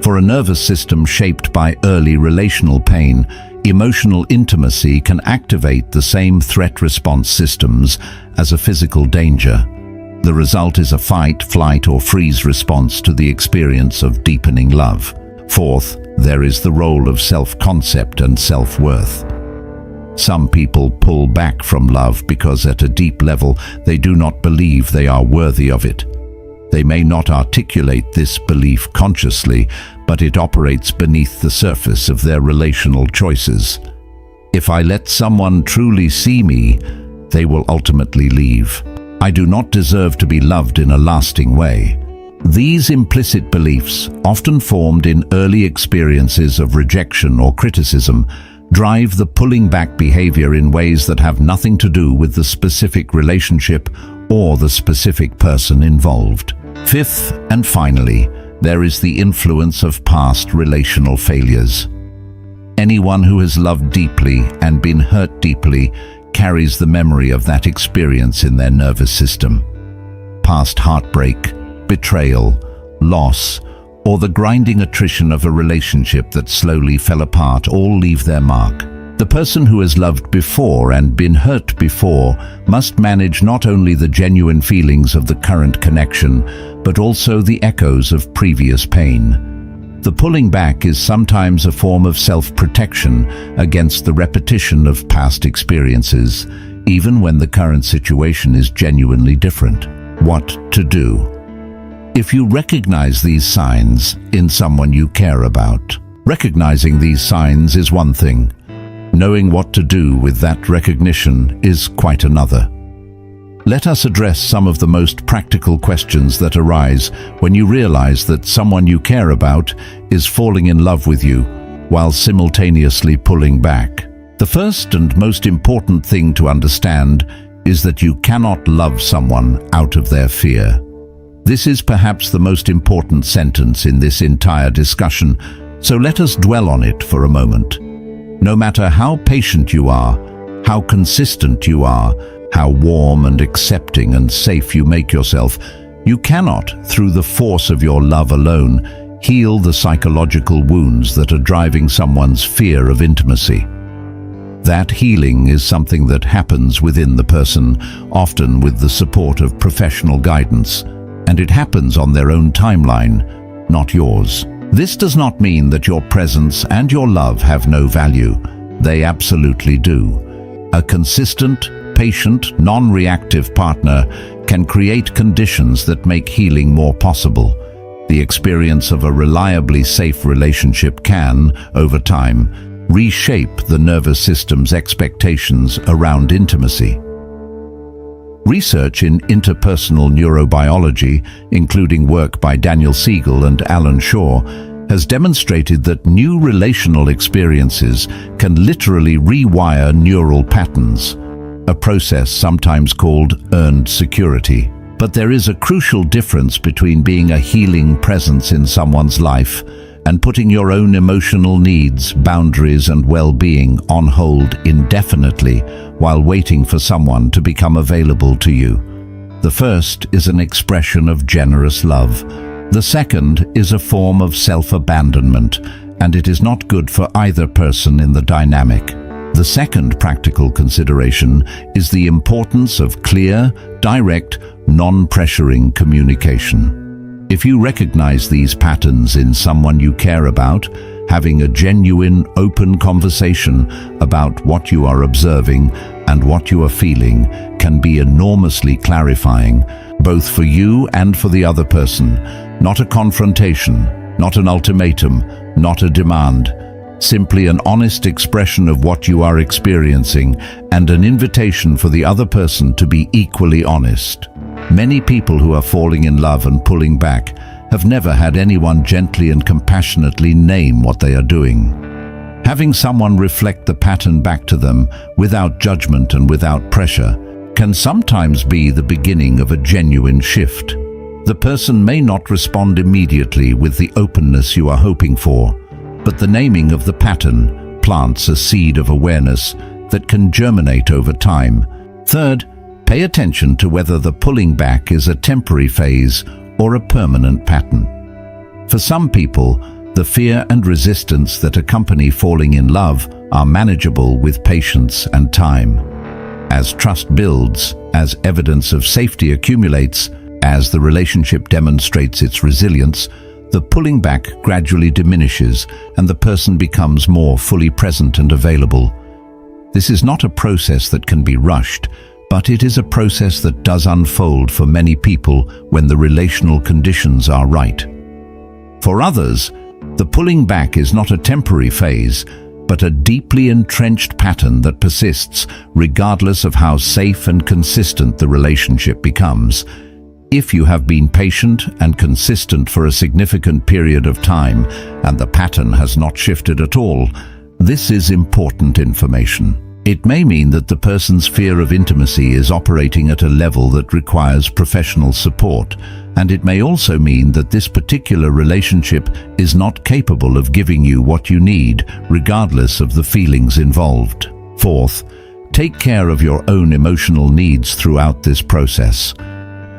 For a nervous system shaped by early relational pain, emotional intimacy can activate the same threat response systems as a physical danger. The result is a fight, flight, or freeze response to the experience of deepening love. Fourth, there is the role of self-concept and self-worth. Some people pull back from love because at a deep level they do not believe they are worthy of it. They may not articulate this belief consciously, but it operates beneath the surface of their relational choices. If I let someone truly see me, they will ultimately leave. I do not deserve to be loved in a lasting way. These implicit beliefs, often formed in early experiences of rejection or criticism, drive the pulling back behavior in ways that have nothing to do with the specific relationship or the specific person involved. Fifth, and finally, there is the influence of past relational failures. Anyone who has loved deeply and been hurt deeply carries the memory of that experience in their nervous system. Past heartbreak, betrayal, loss, or the grinding attrition of a relationship that slowly fell apart all leave their mark. The person who has loved before and been hurt before must manage not only the genuine feelings of the current connection, but also the echoes of previous pain. The pulling back is sometimes a form of self-protection against the repetition of past experiences, even when the current situation is genuinely different. What to do? If you recognize these signs in someone you care about, recognizing these signs is one thing. Knowing what to do with that recognition is quite another. Let us address some of the most practical questions that arise when you realize that someone you care about is falling in love with you while simultaneously pulling back. The first and most important thing to understand is that you cannot love someone out of their fear. This is perhaps the most important sentence in this entire discussion, so let us dwell on it for a moment. No matter how patient you are, how consistent you are, how warm and accepting and safe you make yourself, you cannot, through the force of your love alone, heal the psychological wounds that are driving someone's fear of intimacy. That healing is something that happens within the person, often with the support of professional guidance, and it happens on their own timeline, not yours. This does not mean that your presence and your love have no value. They absolutely do. A consistent, patient, non-reactive partner can create conditions that make healing more possible. The experience of a reliably safe relationship can, over time, reshape the nervous system's expectations around intimacy. Research in interpersonal neurobiology, including work by Daniel Siegel and Alan Shaw, has demonstrated that new relational experiences can literally rewire neural patterns, a process sometimes called earned security. But there is a crucial difference between being a healing presence in someone's life and putting your own emotional needs, boundaries, and well-being on hold indefinitely while waiting for someone to become available to you. The first is an expression of generous love. The second is a form of self-abandonment, and it is not good for either person in the dynamic. The second practical consideration is the importance of clear, direct, non-pressuring communication. If you recognize these patterns in someone you care about, having a genuine, open conversation about what you are observing and what you are feeling can be enormously clarifying, both for you and for the other person. Not a confrontation, not an ultimatum, not a demand. Simply an honest expression of what you are experiencing and an invitation for the other person to be equally honest. Many people who are falling in love and pulling back have never had anyone gently and compassionately name what they are doing. Having someone reflect the pattern back to them without judgment and without pressure can sometimes be the beginning of a genuine shift. The person may not respond immediately with the openness you are hoping for, but the naming of the pattern plants a seed of awareness that can germinate over time. Third, pay attention to whether the pulling back is a temporary phase or a permanent pattern. For some people, the fear and resistance that accompany falling in love are manageable with patience and time. As trust builds, as evidence of safety accumulates, as the relationship demonstrates its resilience, the pulling back gradually diminishes and the person becomes more fully present and available. This is not a process that can be rushed, but it is a process that does unfold for many people when the relational conditions are right. For others, the pulling back is not a temporary phase, but a deeply entrenched pattern that persists regardless of how safe and consistent the relationship becomes. If you have been patient and consistent for a significant period of time and the pattern has not shifted at all, this is important information. It may mean that the person's fear of intimacy is operating at a level that requires professional support, and it may also mean that this particular relationship is not capable of giving you what you need, regardless of the feelings involved. Fourth, take care of your own emotional needs throughout this process.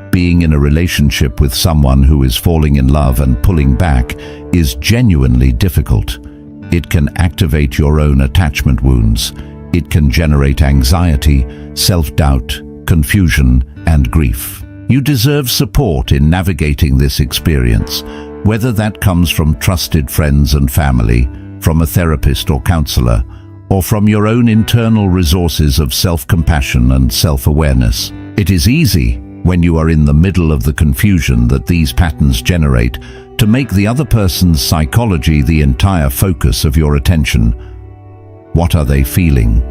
Being in a relationship with someone who is falling in love and pulling back is genuinely difficult. It can activate your own attachment wounds. It can generate anxiety, self-doubt, confusion, and grief. You deserve support in navigating this experience, whether that comes from trusted friends and family, from a therapist or counselor, or from your own internal resources of self-compassion and self-awareness. It is easy, when you are in the middle of the confusion that these patterns generate, to make the other person's psychology the entire focus of your attention. What are they feeling?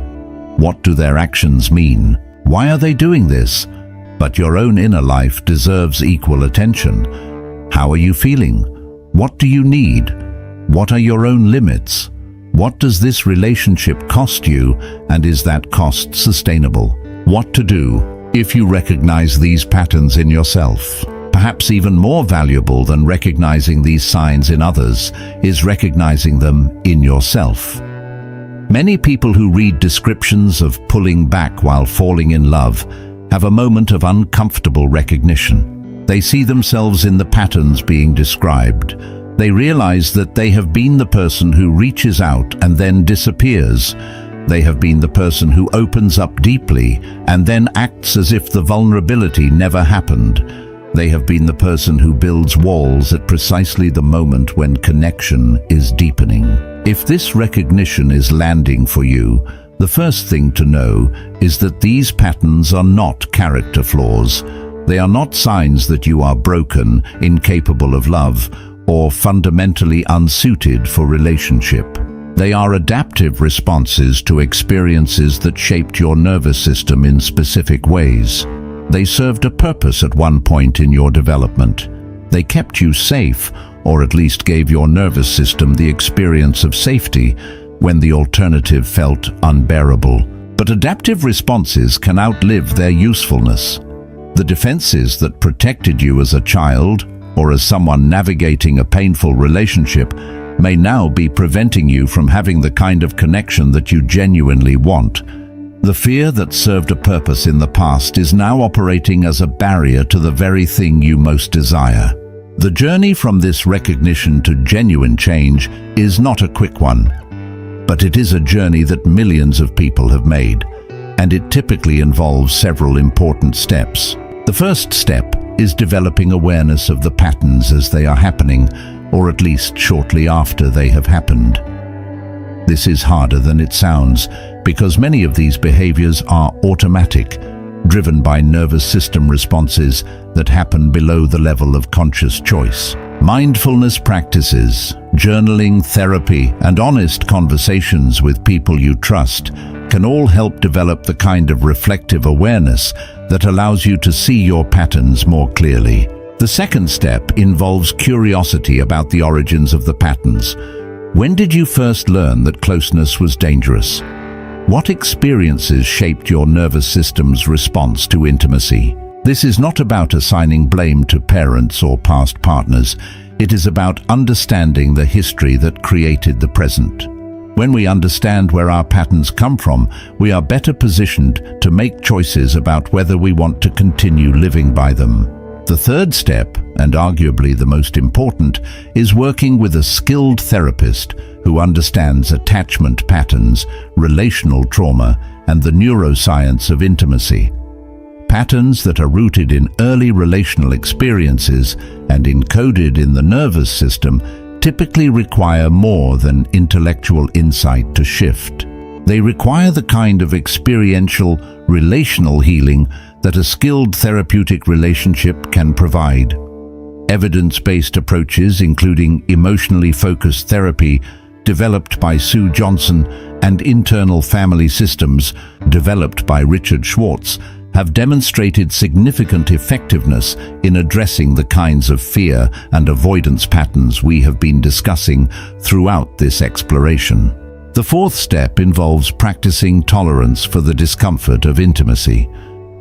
What do their actions mean? Why are they doing this? But your own inner life deserves equal attention. How are you feeling? What do you need? What are your own limits? What does this relationship cost you, and is that cost sustainable? What to do if you recognize these patterns in yourself? Perhaps even more valuable than recognizing these signs in others is recognizing them in yourself. Many people who read descriptions of pulling back while falling in love have a moment of uncomfortable recognition. They see themselves in the patterns being described. They realize that they have been the person who reaches out and then disappears. They have been the person who opens up deeply and then acts as if the vulnerability never happened. They have been the person who builds walls at precisely the moment when connection is deepening. If this recognition is landing for you, the first thing to know is that these patterns are not character flaws. They are not signs that you are broken, incapable of love, or fundamentally unsuited for relationship. They are adaptive responses to experiences that shaped your nervous system in specific ways. They served a purpose at one point in your development. They kept you safe, or at least gave your nervous system the experience of safety when the alternative felt unbearable. But adaptive responses can outlive their usefulness. The defenses that protected you as a child, or as someone navigating a painful relationship, may now be preventing you from having the kind of connection that you genuinely want. The fear that served a purpose in the past is now operating as a barrier to the very thing you most desire. The journey from this recognition to genuine change is not a quick one, but it is a journey that millions of people have made, and it typically involves several important steps. The first step is developing awareness of the patterns as they are happening, or at least shortly after they have happened. This is harder than it sounds, because many of these behaviors are automatic, driven by nervous system responses that happen below the level of conscious choice. Mindfulness practices, journaling, therapy, and honest conversations with people you trust can all help develop the kind of reflective awareness that allows you to see your patterns more clearly. The second step involves curiosity about the origins of the patterns. When did you first learn that closeness was dangerous? What experiences shaped your nervous system's response to intimacy? This is not about assigning blame to parents or past partners. It is about understanding the history that created the present. When we understand where our patterns come from, we are better positioned to make choices about whether we want to continue living by them. The third step, and arguably the most important, is working with a skilled therapist who understands attachment patterns, relational trauma, and the neuroscience of intimacy. Patterns that are rooted in early relational experiences and encoded in the nervous system typically require more than intellectual insight to shift. They require the kind of experiential, relational healing that a skilled therapeutic relationship can provide. Evidence-based approaches, including emotionally focused therapy, developed by Sue Johnson, and internal family systems, developed by Richard Schwartz, have demonstrated significant effectiveness in addressing the kinds of fear and avoidance patterns we have been discussing throughout this exploration. The fourth step involves practicing tolerance for the discomfort of intimacy.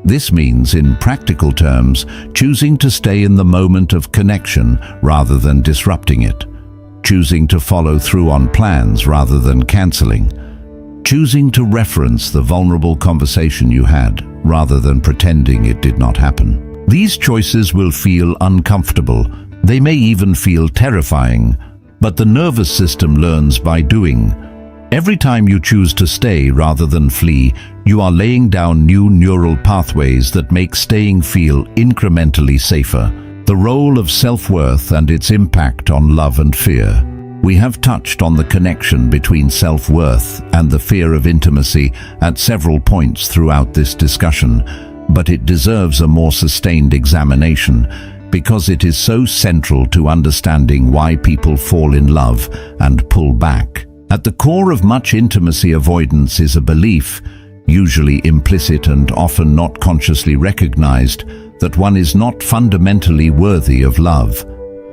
This means, in practical terms, choosing to stay in the moment of connection rather than disrupting it, choosing to follow through on plans rather than canceling, choosing to reference the vulnerable conversation you had rather than pretending it did not happen. These choices will feel uncomfortable. They may even feel terrifying, but the nervous system learns by doing. Every time you choose to stay rather than flee, you are laying down new neural pathways that make staying feel incrementally safer. The role of self-worth and its impact on love and fear. We have touched on the connection between self-worth and the fear of intimacy at several points throughout this discussion, but it deserves a more sustained examination because it is so central to understanding why people fall in love and pull back. At the core of much intimacy avoidance is a belief, usually implicit and often not consciously recognized, that one is not fundamentally worthy of love.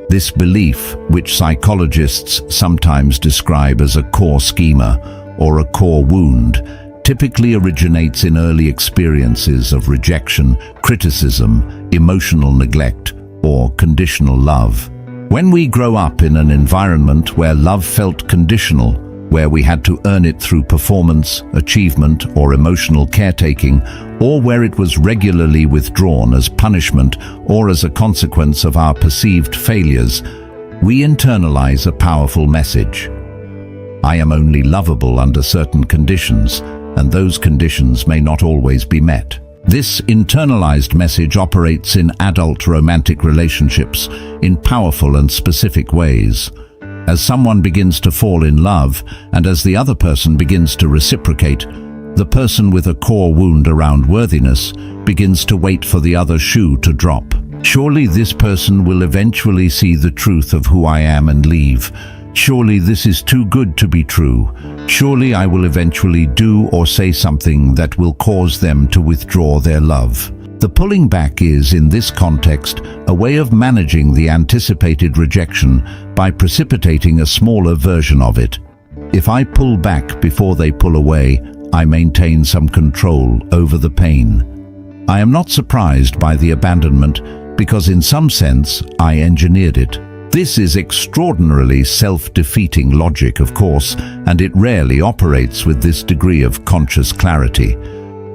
This belief, which psychologists sometimes describe as a core schema or a core wound, typically originates in early experiences of rejection, criticism, emotional neglect, or conditional love. When we grow up in an environment where love felt conditional, where we had to earn it through performance, achievement, or emotional caretaking, or where it was regularly withdrawn as punishment or as a consequence of our perceived failures, we internalize a powerful message. I am only lovable under certain conditions, and those conditions may not always be met. This internalized message operates in adult romantic relationships in powerful and specific ways. As someone begins to fall in love, and as the other person begins to reciprocate, the person with a core wound around worthiness begins to wait for the other shoe to drop. Surely this person will eventually see the truth of who I am and leave. Surely this is too good to be true. Surely I will eventually do or say something that will cause them to withdraw their love. The pulling back is, in this context, a way of managing the anticipated rejection by precipitating a smaller version of it. If I pull back before they pull away, I maintain some control over the pain. I am not surprised by the abandonment because in some sense I engineered it. This is extraordinarily self-defeating logic, of course, and it rarely operates with this degree of conscious clarity.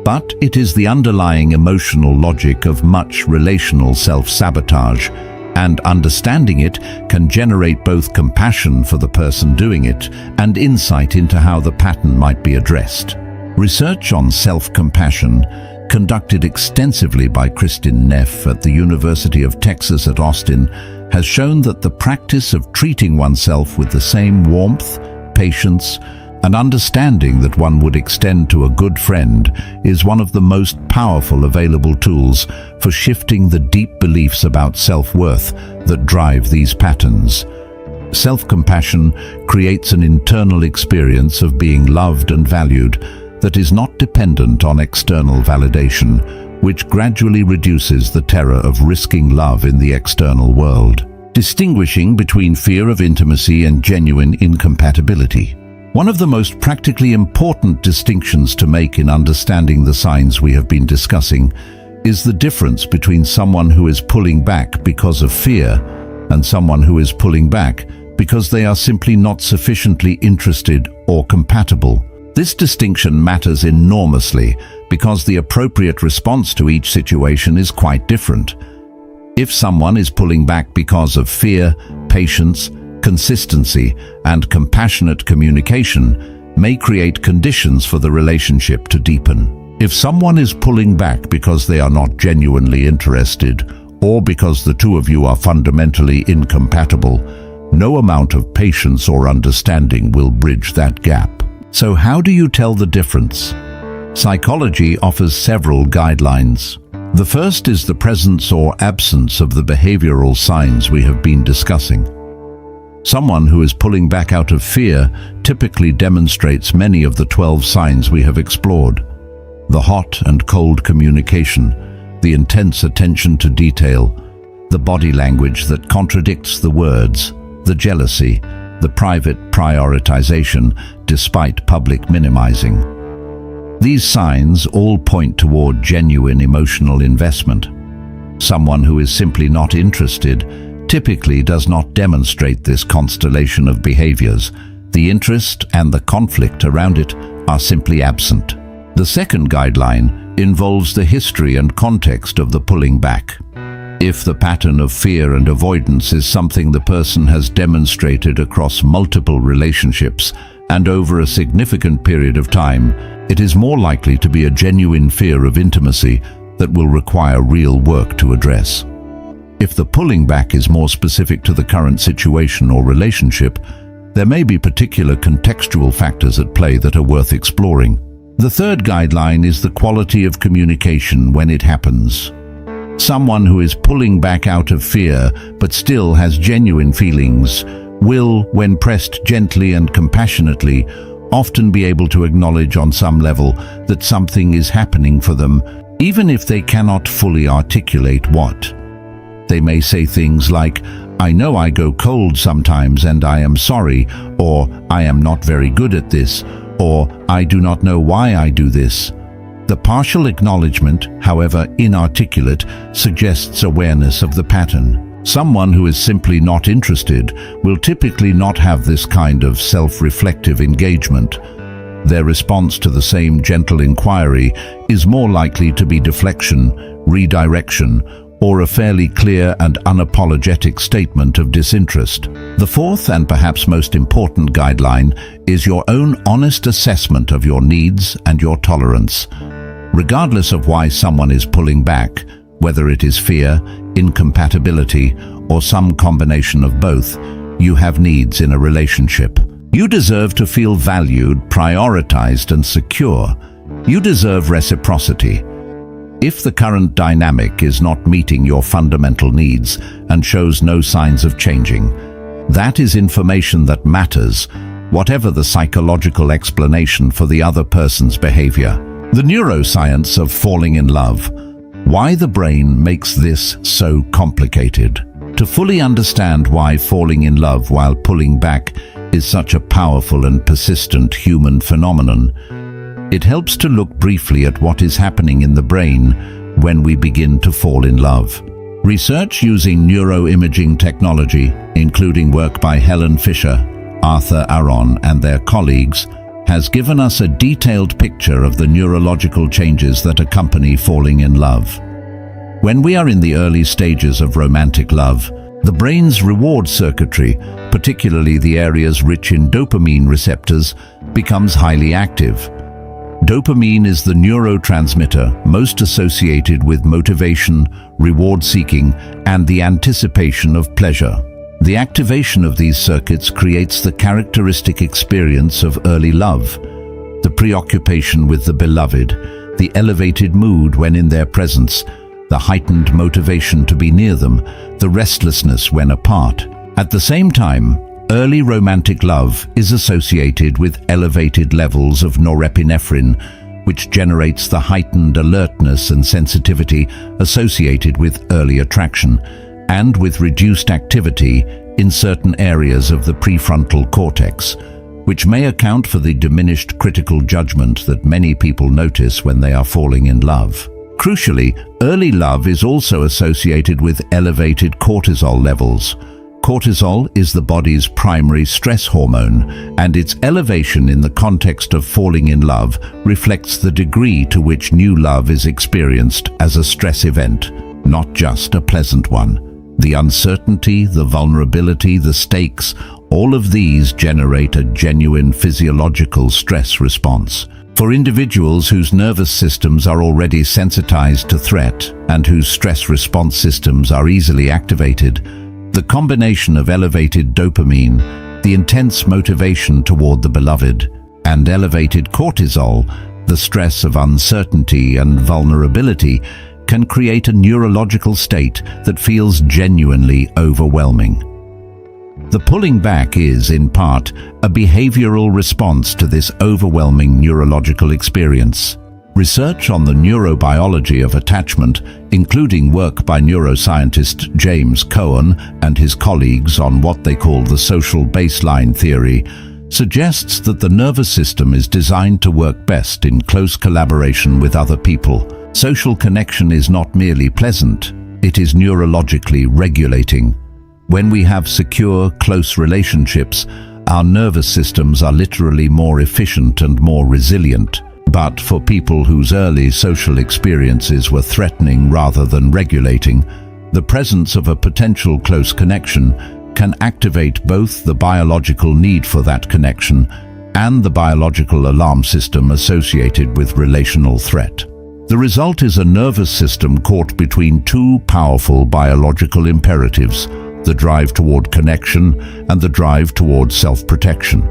But it is the underlying emotional logic of much relational self-sabotage, and understanding it can generate both compassion for the person doing it and insight into how the pattern might be addressed. Research on self-compassion, conducted extensively by Kristin Neff at the University of Texas at Austin, has shown that the practice of treating oneself with the same warmth, patience, and understanding that one would extend to a good friend is one of the most powerful available tools for shifting the deep beliefs about self-worth that drive these patterns. Self-compassion creates an internal experience of being loved and valued that is not dependent on external validation, which gradually reduces the terror of risking love in the external world. Distinguishing between fear of intimacy and genuine incompatibility. One of the most practically important distinctions to make in understanding the signs we have been discussing is the difference between someone who is pulling back because of fear and someone who is pulling back because they are simply not sufficiently interested or compatible. This distinction matters enormously because the appropriate response to each situation is quite different. If someone is pulling back because of fear, patience, consistency, and compassionate communication may create conditions for the relationship to deepen. If someone is pulling back because they are not genuinely interested, or because the two of you are fundamentally incompatible, no amount of patience or understanding will bridge that gap. So how do you tell the difference? Psychology offers several guidelines. The first is the presence or absence of the behavioral signs we have been discussing. Someone who is pulling back out of fear typically demonstrates many of the 12 signs we have explored. The hot and cold communication, the intense attention to detail, the body language that contradicts the words, the jealousy, the private prioritization despite public minimizing. These signs all point toward genuine emotional investment. Someone who is simply not interested typically does not demonstrate this constellation of behaviors. The interest and the conflict around it are simply absent. The second guideline involves the history and context of the pulling back. If the pattern of fear and avoidance is something the person has demonstrated across multiple relationships and over a significant period of time, it is more likely to be a genuine fear of intimacy that will require real work to address. If the pulling back is more specific to the current situation or relationship, there may be particular contextual factors at play that are worth exploring. The third guideline is the quality of communication when it happens. Someone who is pulling back out of fear but still has genuine feelings will, when pressed gently and compassionately, often be able to acknowledge on some level that something is happening for them, even if they cannot fully articulate what. They may say things like, "I know I go cold sometimes and I am sorry," or "I am not very good at this," or "I do not know why I do this." The partial acknowledgement, however inarticulate, suggests awareness of the pattern. Someone who is simply not interested will typically not have this kind of self-reflective engagement. Their response to the same gentle inquiry is more likely to be deflection, redirection, or a fairly clear and unapologetic statement of disinterest. The fourth and perhaps most important guideline is your own honest assessment of your needs and your tolerance. Regardless of why someone is pulling back, whether it is fear, incompatibility, or some combination of both, you have needs in a relationship. You deserve to feel valued, prioritized, and secure. You deserve reciprocity. If the current dynamic is not meeting your fundamental needs and shows no signs of changing, that is information that matters, whatever the psychological explanation for the other person's behavior. The neuroscience of falling in love. Why the brain makes this so complicated. To fully understand why falling in love while pulling back is such a powerful and persistent human phenomenon, it helps to look briefly at what is happening in the brain when we begin to fall in love. Research using neuroimaging technology, including work by Helen Fisher, Arthur Aron, and their colleagues, has given us a detailed picture of the neurological changes that accompany falling in love. When we are in the early stages of romantic love, the brain's reward circuitry, particularly the areas rich in dopamine receptors, becomes highly active. Dopamine is the neurotransmitter most associated with motivation, reward-seeking, and the anticipation of pleasure. The activation of these circuits creates the characteristic experience of early love, the preoccupation with the beloved, the elevated mood when in their presence, the heightened motivation to be near them, the restlessness when apart. At the same time, early romantic love is associated with elevated levels of norepinephrine, which generates the heightened alertness and sensitivity associated with early attraction, and with reduced activity in certain areas of the prefrontal cortex, which may account for the diminished critical judgment that many people notice when they are falling in love. Crucially, early love is also associated with elevated cortisol levels. Cortisol is the body's primary stress hormone, and its elevation in the context of falling in love reflects the degree to which new love is experienced as a stress event, not just a pleasant one. The uncertainty, the vulnerability, the stakes, all of these generate a genuine physiological stress response. For individuals whose nervous systems are already sensitized to threat and whose stress response systems are easily activated, the combination of elevated dopamine, the intense motivation toward the beloved, and elevated cortisol, the stress of uncertainty and vulnerability, can create a neurological state that feels genuinely overwhelming. The pulling back is, in part, a behavioral response to this overwhelming neurological experience. Research on the neurobiology of attachment, including work by neuroscientist James Cohen and his colleagues on what they call the social baseline theory, suggests that the nervous system is designed to work best in close collaboration with other people. Social connection is not merely pleasant, it is neurologically regulating. When we have secure, close relationships, our nervous systems are literally more efficient and more resilient. But for people whose early social experiences were threatening rather than regulating, the presence of a potential close connection can activate both the biological need for that connection and the biological alarm system associated with relational threat. The result is a nervous system caught between two powerful biological imperatives, the drive toward connection and the drive toward self-protection.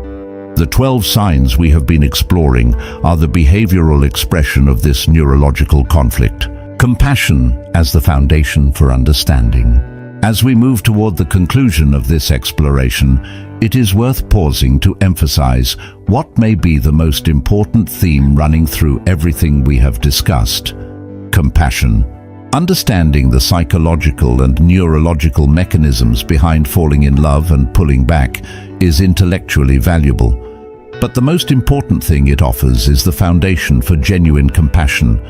The 12 signs we have been exploring are the behavioral expression of this neurological conflict. Compassion as the foundation for understanding. As we move toward the conclusion of this exploration, it is worth pausing to emphasize what may be the most important theme running through everything we have discussed: compassion. Understanding the psychological and neurological mechanisms behind falling in love and pulling back is intellectually valuable, but the most important thing it offers is the foundation for genuine compassion.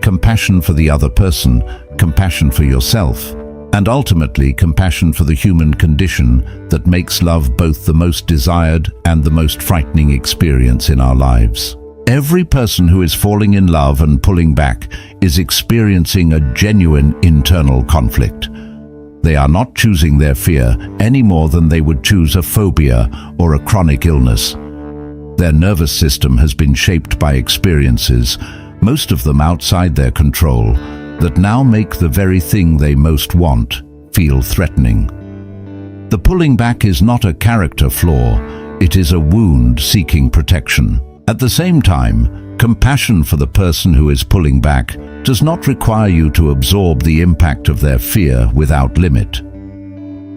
Compassion for the other person, compassion for yourself, and ultimately compassion for the human condition that makes love both the most desired and the most frightening experience in our lives. Every person who is falling in love and pulling back is experiencing a genuine internal conflict. They are not choosing their fear any more than they would choose a phobia or a chronic illness. Their nervous system has been shaped by experiences, most of them outside their control, that now make the very thing they most want feel threatening. The pulling back is not a character flaw, it is a wound seeking protection. At the same time, compassion for the person who is pulling back does not require you to absorb the impact of their fear without limit.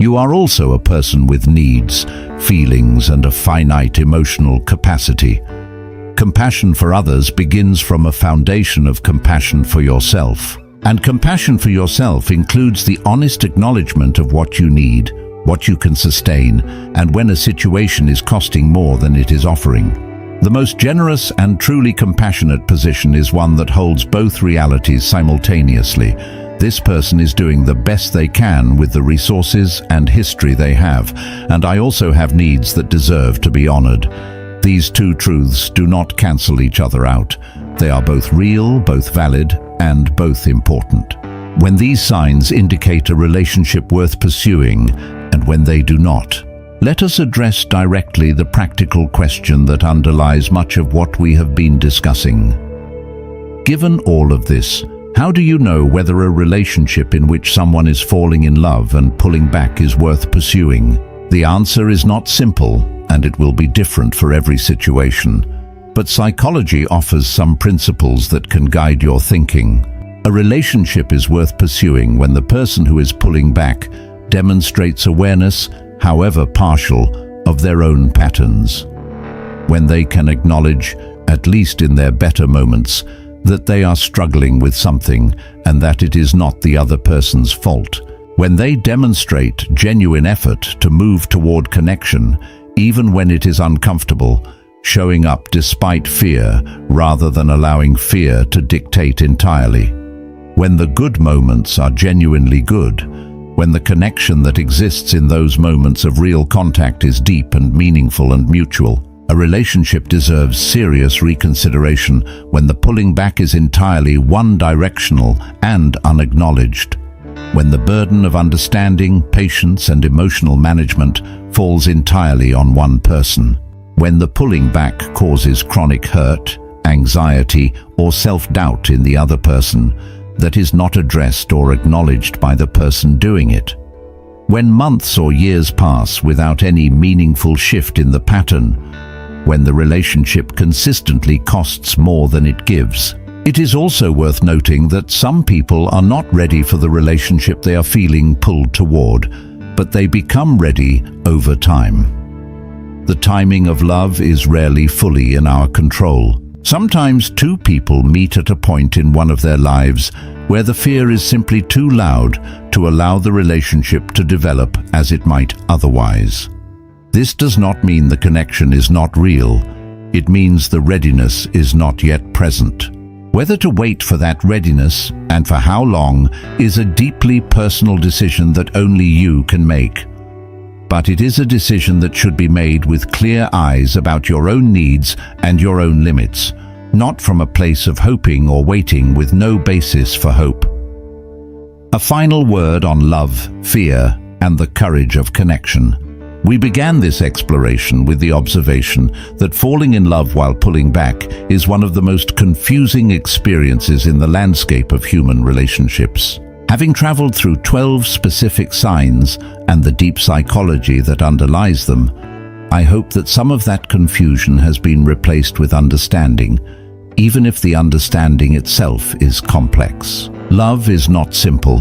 You are also a person with needs, feelings, and a finite emotional capacity. Compassion for others begins from a foundation of compassion for yourself. And compassion for yourself includes the honest acknowledgement of what you need, what you can sustain, and when a situation is costing more than it is offering. The most generous and truly compassionate position is one that holds both realities simultaneously. This person is doing the best they can with the resources and history they have, and I also have needs that deserve to be honored. These two truths do not cancel each other out. They are both real, both valid, and both important. When these signs indicate a relationship worth pursuing, and when they do not, let us address directly the practical question that underlies much of what we have been discussing. Given all of this, how do you know whether a relationship in which someone is falling in love and pulling back is worth pursuing? The answer is not simple, and it will be different for every situation. But psychology offers some principles that can guide your thinking. A relationship is worth pursuing when the person who is pulling back demonstrates awareness, however partial, of their own patterns. When they can acknowledge, at least in their better moments, that they are struggling with something and that it is not the other person's fault. When they demonstrate genuine effort to move toward connection, even when it is uncomfortable, showing up despite fear rather than allowing fear to dictate entirely. When the good moments are genuinely good, when the connection that exists in those moments of real contact is deep and meaningful and mutual, a relationship deserves serious reconsideration when the pulling back is entirely one-directional and unacknowledged. When the burden of understanding, patience, and emotional management falls entirely on one person. When the pulling back causes chronic hurt, anxiety, or self-doubt in the other person that is not addressed or acknowledged by the person doing it. When months or years pass without any meaningful shift in the pattern, when the relationship consistently costs more than it gives. It is also worth noting that some people are not ready for the relationship they are feeling pulled toward, but they become ready over time. The timing of love is rarely fully in our control. Sometimes two people meet at a point in one of their lives where the fear is simply too loud to allow the relationship to develop as it might otherwise. This does not mean the connection is not real. It means the readiness is not yet present. Whether to wait for that readiness and for how long is a deeply personal decision that only you can make. But it is a decision that should be made with clear eyes about your own needs and your own limits, not from a place of hoping or waiting with no basis for hope. A final word on love, fear, and the courage of connection. We began this exploration with the observation that falling in love while pulling back is one of the most confusing experiences in the landscape of human relationships. Having traveled through 12 specific signs and the deep psychology that underlies them, I hope that some of that confusion has been replaced with understanding, even if the understanding itself is complex. Love is not simple.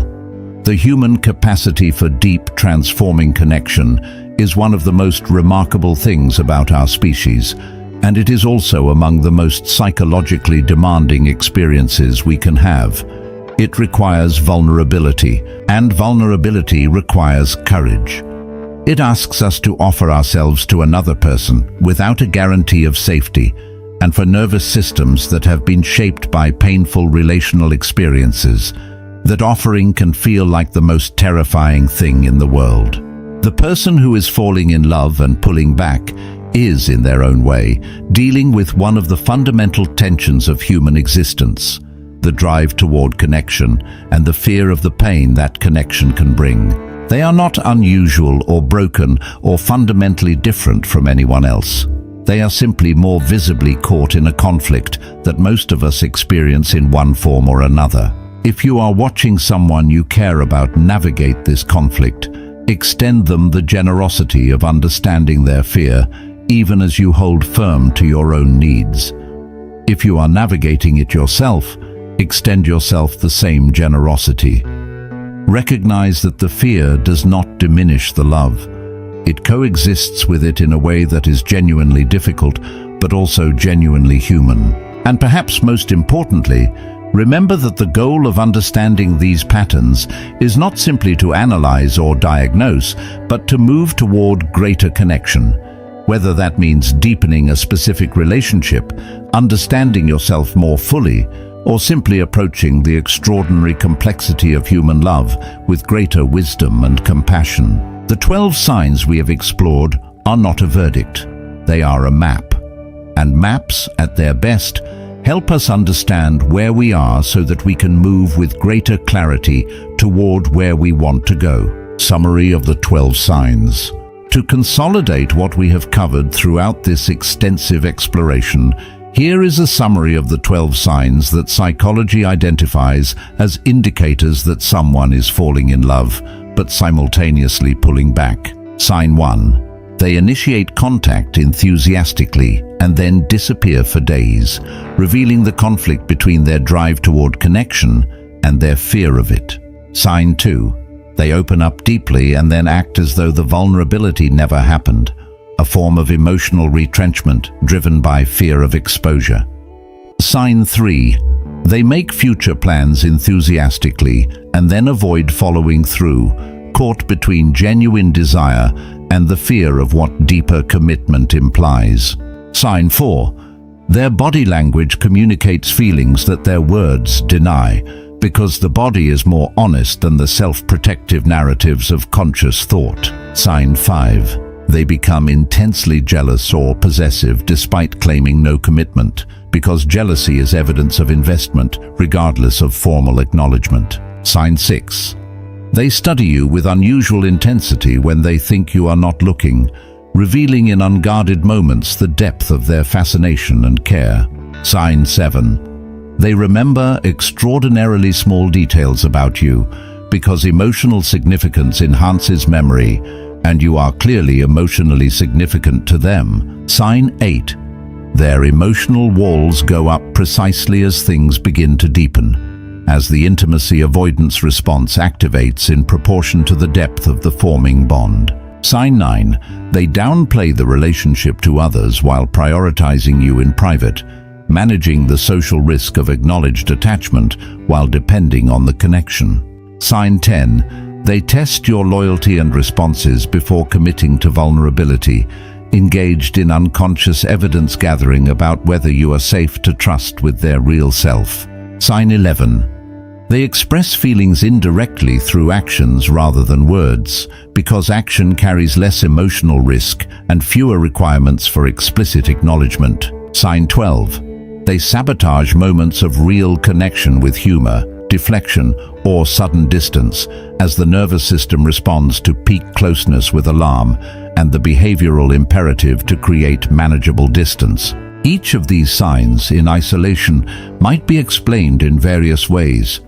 The human capacity for deep, transforming connection is one of the most remarkable things about our species, and it is also among the most psychologically demanding experiences we can have. It requires vulnerability, and vulnerability requires courage. It asks us to offer ourselves to another person without a guarantee of safety, and for nervous systems that have been shaped by painful relational experiences, that offering can feel like the most terrifying thing in the world. The person who is falling in love and pulling back is, in their own way, dealing with one of the fundamental tensions of human existence: the drive toward connection and the fear of the pain that connection can bring. They are not unusual or broken or fundamentally different from anyone else. They are simply more visibly caught in a conflict that most of us experience in one form or another. If you are watching someone you care about navigate this conflict, extend them the generosity of understanding their fear, even as you hold firm to your own needs. If you are navigating it yourself, extend yourself the same generosity. Recognize that the fear does not diminish the love. It coexists with it in a way that is genuinely difficult, but also genuinely human. And perhaps most importantly, remember that the goal of understanding these patterns is not simply to analyze or diagnose, but to move toward greater connection. Whether that means deepening a specific relationship, understanding yourself more fully, or simply approaching the extraordinary complexity of human love with greater wisdom and compassion. The 12 signs we have explored are not a verdict. They are a map. And maps, at their best, help us understand where we are so that we can move with greater clarity toward where we want to go. Summary of the 12 signs. To consolidate what we have covered throughout this extensive exploration, here is a summary of the 12 signs that psychology identifies as indicators that someone is falling in love, but simultaneously pulling back. Sign 1. They initiate contact enthusiastically and then disappear for days, revealing the conflict between their drive toward connection and their fear of it. Sign 2. They open up deeply and then act as though the vulnerability never happened, a form of emotional retrenchment driven by fear of exposure. Sign 3. They make future plans enthusiastically and then avoid following through, caught between genuine desire and the fear of what deeper commitment implies. Sign 4. Their body language communicates feelings that their words deny, because the body is more honest than the self-protective narratives of conscious thought. Sign 5. They become intensely jealous or possessive despite claiming no commitment, because jealousy is evidence of investment regardless of formal acknowledgement. Sign 6. They study you with unusual intensity when they think you are not looking, revealing in unguarded moments the depth of their fascination and care. Sign 7. They remember extraordinarily small details about you, because emotional significance enhances memory, and you are clearly emotionally significant to them. Sign 8. Their emotional walls go up precisely as things begin to deepen, as the intimacy avoidance response activates in proportion to the depth of the forming bond. Sign 9. They downplay the relationship to others while prioritizing you in private, managing the social risk of acknowledged attachment while depending on the connection. Sign 10. They test your loyalty and responses before committing to vulnerability, engaged in unconscious evidence gathering about whether you are safe to trust with their real self. Sign 11. They express feelings indirectly through actions rather than words, because action carries less emotional risk and fewer requirements for explicit acknowledgement. Sign 12. They sabotage moments of real connection with humor, deflection, or sudden distance, as the nervous system responds to peak closeness with alarm and the behavioral imperative to create manageable distance. Each of these signs, in isolation, might be explained in various ways.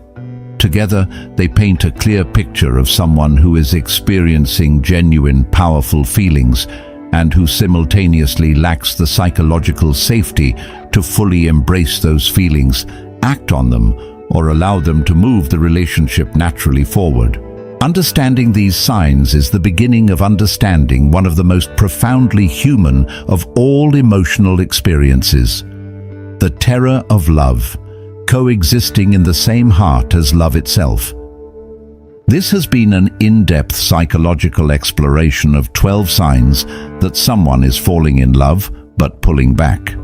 Together, they paint a clear picture of someone who is experiencing genuine, powerful feelings and who simultaneously lacks the psychological safety to fully embrace those feelings, act on them, or allow them to move the relationship naturally forward. Understanding these signs is the beginning of understanding one of the most profoundly human of all emotional experiences: the terror of love, coexisting in the same heart as love itself. This has been an in-depth psychological exploration of 12 signs that someone is falling in love but pulling back.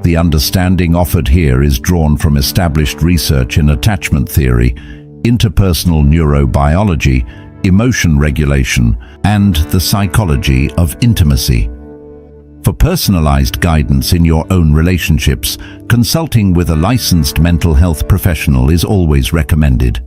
The understanding offered here is drawn from established research in attachment theory, interpersonal neurobiology, emotion regulation, and the psychology of intimacy. For personalized guidance in your own relationships, consulting with a licensed mental health professional is always recommended.